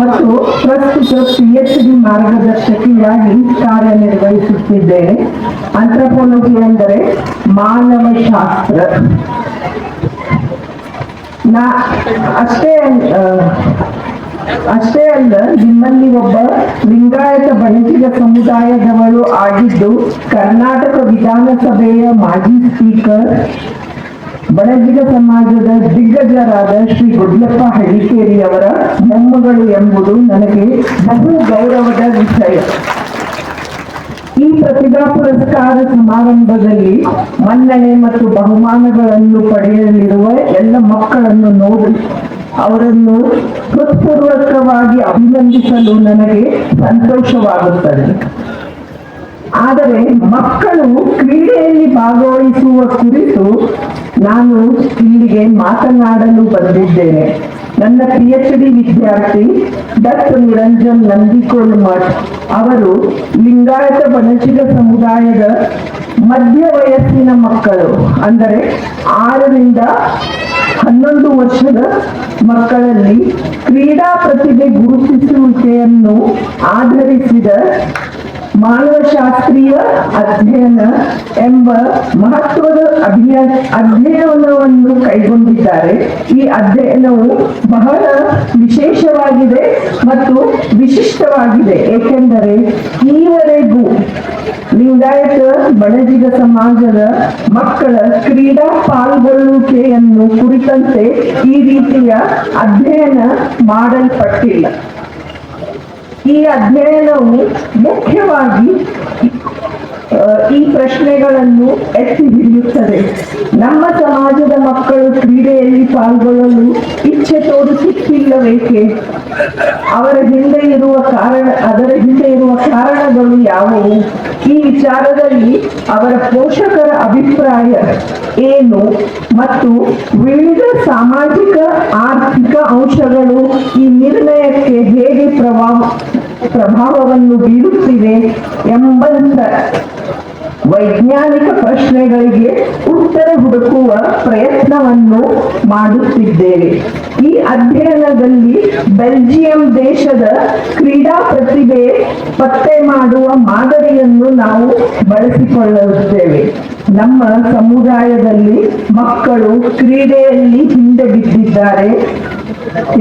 ಮತ್ತು ಪ್ರಸ್ತುತ PhD ಮಾರ್ಗದರ್ಶಕಿಯಾಗಿ ಕಾರ್ಯನಿರ್ವಹಿಸುತ್ತಿದ್ದೇನೆ. ಆಂಥ್ರೋಪಾಲಜಿ ಅಂದರೆ ಮಾನವಶಾಸ್ತ್ರ. ಅಷ್ಟೇ ಅಲ್ಲ, ನಿಮ್ಮಲ್ಲಿ ಒಬ್ಬ ಲಿಂಗಾಯತ ಬಣಜಿಗ ಸಮುದಾಯದವರು ಆಗಿದ್ದು, ಕರ್ನಾಟಕ ವಿಧಾನಸಭೆಯ ಮಾಜಿ ಸ್ಪೀಕರ್, ಬಣಜಿಗ ಸಮಾಜದ ದಿಗ್ಗಜರಾದ ಶ್ರೀ ಗುಡ್ಲಪ್ಪ ಹಳ್ಳಿಕೇರಿಯವರ ಮೊಮ್ಮಗಳು ಎಂಬುದು ನನಗೆ ಬಹು ಗೌರವದ ವಿಷಯ. ಈ ಪ್ರತಿಭಾ ಪುರಸ್ಕಾರ ಸಮಾರಂಭದಲ್ಲಿ ಮನ್ನಣೆ ಮತ್ತು ಬಹುಮಾನಗಳನ್ನು ಪಡೆಯಲಿರುವ ಎಲ್ಲ ಮಕ್ಕಳನ್ನು ನೋಡಿ ಅವರನ್ನು ಹೃತ್ಪೂರ್ವಕವಾಗಿ ಅಭಿನಂದಿಸಲು ನನಗೆ ಸಂತೋಷವಾಗುತ್ತದೆ. ಆದರೆ ಮಕ್ಕಳು ಕ್ರೀಡೆಯಲ್ಲಿ ಭಾಗವಹಿಸುವ ಕುರಿತು ನಾನು ಇಲ್ಲಿಗೆ ಮಾತನಾಡಲು ಬಂದಿದ್ದೇನೆ. ನನ್ನ PhD ವಿದ್ಯಾರ್ಥಿ ಡಾಕ್ಟರ್ ನಿರಂಜನ್ ನಂದಿಕೋಲ್ಮಠ್ ಅವರು ಲಿಂಗಾಯತ ಬಣಜಿಗ ಸಮುದಾಯದ ಮಧ್ಯ ವಯಸ್ಸಿನ ಮಕ್ಕಳು, ಅಂದರೆ 6 ರಿಂದ 11 ವರ್ಷದ ಮಕ್ಕಳಲ್ಲಿ ಕ್ರೀಡಾ ಪ್ರತಿಭೆ ಗುರುತಿಸುವಿಕೆಯನ್ನು ಆಧರಿಸಿದ ಮಾನವಶಾಸ್ತ್ರೀಯ ಅಧ್ಯಯನ ಎಂಬ ಮಹತ್ವದ ಅಧ್ಯಯನವನ್ನು ಕೈಗೊಂಡಿದ್ದಾರೆ. ಈ ಅಧ್ಯಯನವು ಬಹಳ ವಿಶೇಷವಾಗಿದೆ ಮತ್ತು ವಿಶಿಷ್ಟವಾಗಿದೆ, ಏಕೆಂದರೆ ಈವರೆಗೂ ಲಿಂಗಾಯತ ಬಣಜಿಗ ಸಮಾಜದ ಮಕ್ಕಳ ಕ್ರೀಡಾ ಪಾಲ್ಗೊಳ್ಳುವಿಕೆಯನ್ನು ಕುರಿತಂತೆ ಈ ರೀತಿಯ ಅಧ್ಯಯನ ಮಾಡಲ್ಪಟ್ಟಿಲ್ಲ. ಈ ಅಧ್ಯಯನವು ಮುಖ್ಯವಾಗಿ ಈ ಪ್ರಶ್ನೆಗಳನ್ನು ಎತ್ತಿ ಹಿಡಿಯುತ್ತದೆ. ನಮ್ಮ ಸಮಾಜದ ಮಕ್ಕಳು ಕ್ರೀಡೆಯಲ್ಲಿ ಪಾಲ್ಗೊಳ್ಳಲು ಇಚ್ಛೆ ತೋರಿಸುತ್ತಿಲ್ಲವೇಕೆ? ಅದರ ಹಿಂದೆ ಇರುವ ಕಾರಣಗಳು ಯಾವುವು? ಈ ವಿಚಾರದಲ್ಲಿ ಅವರ ಪೋಷಕರ ಅಭಿಪ್ರಾಯ ಏನು ಮತ್ತು ವಿವಿಧ ಸಾಮಾಜಿಕ ಆರ್ಥಿಕ ಅಂಶಗಳು ಈ ನಿರ್ಣಯಕ್ಕೆ ಹೇಗೆ ಪ್ರಭಾವವನ್ನು ಬೀರುತ್ತಿವೆ ಎಂಬಂತ ವೈಜ್ಞಾನಿಕ ಪ್ರಶ್ನೆಗಳಿಗೆ ಉತ್ತರ ಹುಡುಕುವ ಪ್ರಯತ್ನವನ್ನು ಮಾಡುತ್ತಿದ್ದೇವೆ. ಈ ಅಧ್ಯಯನದಲ್ಲಿ ಬೆಲ್ಜಿಯಂ ದೇಶದ ಕ್ರೀಡಾ ಪ್ರತಿಭೆ ಪತ್ತೆ ಮಾಡುವ ಮಾದರಿಯನ್ನು ನಾವು ಬಳಸಿಕೊಳ್ಳುತ್ತೇವೆ. ನಮ್ಮ ಸಮುದಾಯದಲ್ಲಿ ಮಕ್ಕಳು ಕ್ರೀಡೆಯಲ್ಲಿ ಹಿಂದೆ ಬಿದ್ದಿದ್ದಾರೆ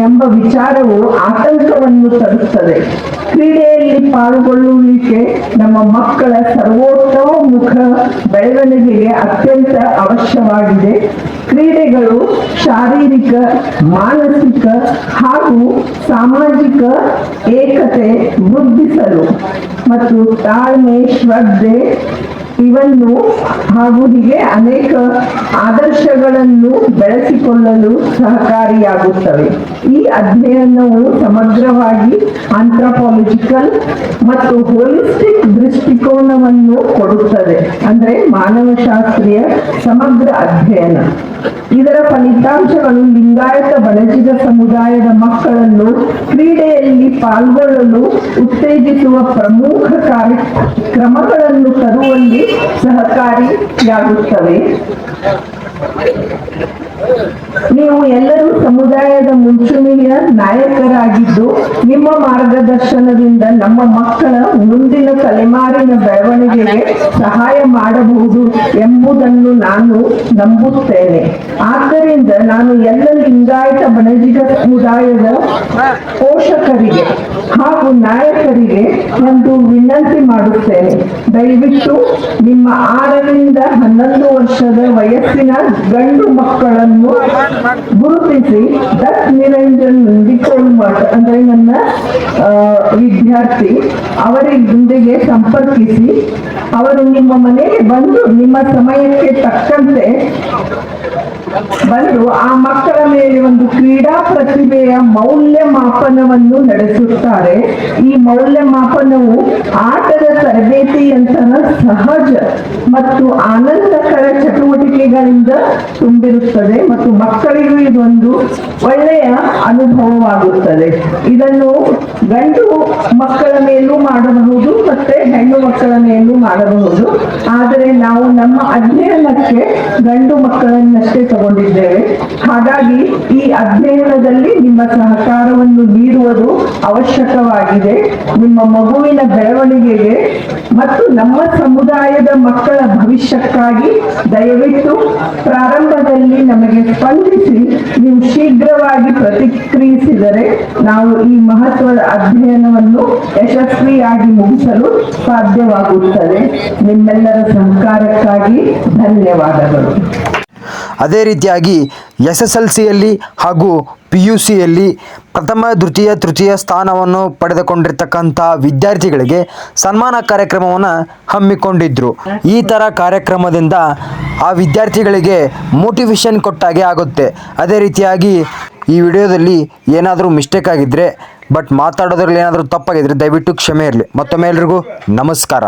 ಎಂಬ ವಿಚಾರವು ಆತಂಕವನ್ನು ತರುತ್ತದೆ. ಕ್ರೀಡೆಯಲ್ಲಿ ಪಾಲ್ಗೊಳ್ಳುವಿಕೆ ನಮ್ಮ ಮಕ್ಕಳ ಸರ್ವೋತ್ತಮುಖ ಬೆಳವಣಿಗೆಗೆ ಅತ್ಯಂತ ಅವಶ್ಯವಾಗಿದೆ. ಕ್ರೀಡೆಗಳು ಶಾರೀರಿಕ, ಮಾನಸಿಕ ಹಾಗೂ ಸಾಮಾಜಿಕ ಏಕತೆ ವೃದ್ಧಿಸಲು ಮತ್ತು ತಾಳ್ಮೆ, ಶ್ರದ್ಧೆ ಇವನ್ನು ಹಾಗೂ ಹೀಗೆ ಅನೇಕ ಆದರ್ಶಗಳನ್ನು ಬೆಳೆಸಿಕೊಳ್ಳಲು ಸಹಕಾರಿಯಾಗುತ್ತವೆ. ಈ ಅಧ್ಯಯನವು ಸಮಗ್ರವಾಗಿ ಆಂಥ್ರೋಪಾಲಜಿಕಲ್ ಮತ್ತು ಹೋಲಿಸ್ಟಿಕ್ ದೃಷ್ಟಿಕೋನವನ್ನು ಕೊಡುತ್ತದೆ, ಅಂದ್ರೆ ಮಾನವಶಾಸ್ತ್ರೀಯ ಸಮಗ್ರ ಅಧ್ಯಯನ. ಇದರ ಫಲಿತಾಂಶಗಳು ಲಿಂಗಾಯತ ಬಣಜಿಗ ಸಮುದಾಯದ ಮಕ್ಕಳನ್ನು ಕ್ರೀಡೆಯಲ್ಲಿ ಪಾಲ್ಗೊಳ್ಳಲು ಉತ್ತೇಜಿಸುವ ಪ್ರಮುಖ ಕಾರ್ಯಕ್ರಮಗಳನ್ನು ತರುವಲ್ಲಿ ಸಹಕಾರಿಯಾಗುತ್ತವೆ. ನೀವು ಎಲ್ಲರೂ ಸಮುದಾಯದ ಮುಂಚೂಣಿಯ ನಾಯಕರಾಗಿದ್ದು ನಿಮ್ಮ ಮಾರ್ಗದರ್ಶನದಿಂದ ನಮ್ಮ ಮಕ್ಕಳ ಮುಂದಿನ ತಲೆಮಾರಿನ ಬೆಳವಣಿಗೆಗೆ ಸಹಾಯ ಮಾಡಬಹುದು ಎಂಬುದನ್ನು ನಾನು ನಂಬುತ್ತೇನೆ. ಆದ್ದರಿಂದ ನಾನು ಎಲ್ಲ ಲಿಂಗಾಯತ ಬಣಜಿಗ ಸಮುದಾಯದ ಪೋಷಕರಿಗೆ ಹಾಗೂ ನಾಯಕರಿಗೆ ಒಂದು ವಿನಂತಿ ಮಾಡುತ್ತೇನೆ. ದಯವಿಟ್ಟು ನಿಮ್ಮ 6 ರಿಂದ 11 ವರ್ಷದ ವಯಸ್ಸಿನ ಗಂಡು ಮಕ್ಕಳನ್ನು ಗುರುತಿಸಿ ದತ್ ನಿರಂಜನ್ ನಿಕೋಲ್ಮಠ್ ಅಂದ್ರೆ ನನ್ನ ವಿದ್ಯಾರ್ಥಿ ಅವರೊಂದಿಗೆ ಸಂಪರ್ಕಿಸಿ ಅವರು ನಿಮ್ಮ ಮನೆಗೆ ಬಂದು ನಿಮ್ಮ ಸಮಯಕ್ಕೆ ತಕ್ಕಂತೆ ಬಂದು ಆ ಮಕ್ಕಳ ಮೇಲೆ ಒಂದು ಕ್ರೀಡಾ ಪ್ರತಿಭೆಯ ಮೌಲ್ಯಮಾಪನವನ್ನು ನಡೆಸುತ್ತಾರೆ. ಈ ಮೌಲ್ಯಮಾಪನವು ಆಟದ ತರಬೇತಿಯಂತಹ ಸಹಜ ಮತ್ತು ಆನಂದಕರ ಚಟುವಟಿಕೆಗಳಿಂದ ತುಂಬಿರುತ್ತದೆ ಮತ್ತು ಮಕ್ಕಳಿಗೂ ಇದೊಂದು ಒಳ್ಳೆಯ ಅನುಭವವಾಗುತ್ತದೆ. ಇದನ್ನು ಗಂಡು ಮಕ್ಕಳ ಮೇಲೂ ಮಾಡಬಹುದು ಮತ್ತೆ ಹೆಣ್ಣು ಮಕ್ಕಳ ಮೇಲೂ ಮಾಡಬಹುದು. ಆದರೆ ನಾವು ನಮ್ಮ ಅಧ್ಯಯನಕ್ಕೆ ಗಂಡು ಮಕ್ಕಳನ್ನಷ್ಟೇ ತಗೊಂಡಿದ್ದೇವೆ. ಹಾಗಾಗಿ ಈ ಅಧ್ಯಯನದಲ್ಲಿ ನಿಮ್ಮ ಸಹಕಾರವನ್ನು ನೀಡುವುದು ಅವಶ್ಯಕವಾಗಿದೆ. ನಿಮ್ಮ ಮಗುವಿನ ಬೆಳವಣಿಗೆಗೆ ಮತ್ತು ನಮ್ಮ ಸಮುದಾಯದ ಮಕ್ಕಳ ಭವಿಷ್ಯಕ್ಕಾಗಿ ದಯವಿಟ್ಟು ಪ್ರಾರಂಭದಲ್ಲಿ ನಮಗೆ ಸ್ಪಂದಿಸಿ ನೀವು ಶೀಘ್ರವಾಗಿ ಪ್ರತಿಕ್ರಿಯಿಸಿದರೆ ನಾವು ಈ ಮಹತ್ವದ ಅಧ್ಯಯನವನ್ನು ಯಶಸ್ವಿಯಾಗಿ ಮುಗಿಸಲು ಸಾಧ್ಯವಾಗುತ್ತದೆ. ನಿಮ್ಮೆಲ್ಲರ ಸಹಕಾರಕ್ಕಾಗಿ ಧನ್ಯವಾದಗಳು. ಅದೇ ರೀತಿಯಾಗಿ SSLCಯಲ್ಲಿ ಹಾಗೂ PUCಯಲ್ಲಿ ಪ್ರಥಮ, ದ್ವಿತೀಯ, ತೃತೀಯ ಸ್ಥಾನವನ್ನು ಪಡೆದುಕೊಂಡಿರ್ತಕ್ಕಂಥ ವಿದ್ಯಾರ್ಥಿಗಳಿಗೆ ಸನ್ಮಾನ ಕಾರ್ಯಕ್ರಮವನ್ನು ಹಮ್ಮಿಕೊಂಡಿದ್ರು. ಈ ಥರ ಕಾರ್ಯಕ್ರಮದಿಂದ ಆ ವಿದ್ಯಾರ್ಥಿಗಳಿಗೆ ಮೋಟಿವೇಶನ್ ಕೊಟ್ಟಾಗೆ ಆಗುತ್ತೆ. ಅದೇ ರೀತಿಯಾಗಿ ಈ ವಿಡಿಯೋದಲ್ಲಿ ಏನಾದರೂ ಮಿಸ್ಟೇಕ್ ಆಗಿದ್ದರೆ ಮಾತಾಡೋದ್ರಲ್ಲಿ ಏನಾದರೂ ತಪ್ಪಾಗಿದ್ದರೆ ದಯವಿಟ್ಟು ಕ್ಷಮೆ ಇರಲಿ. ಮತ್ತೊಮ್ಮೆ ಎಲ್ರಿಗೂ ನಮಸ್ಕಾರ.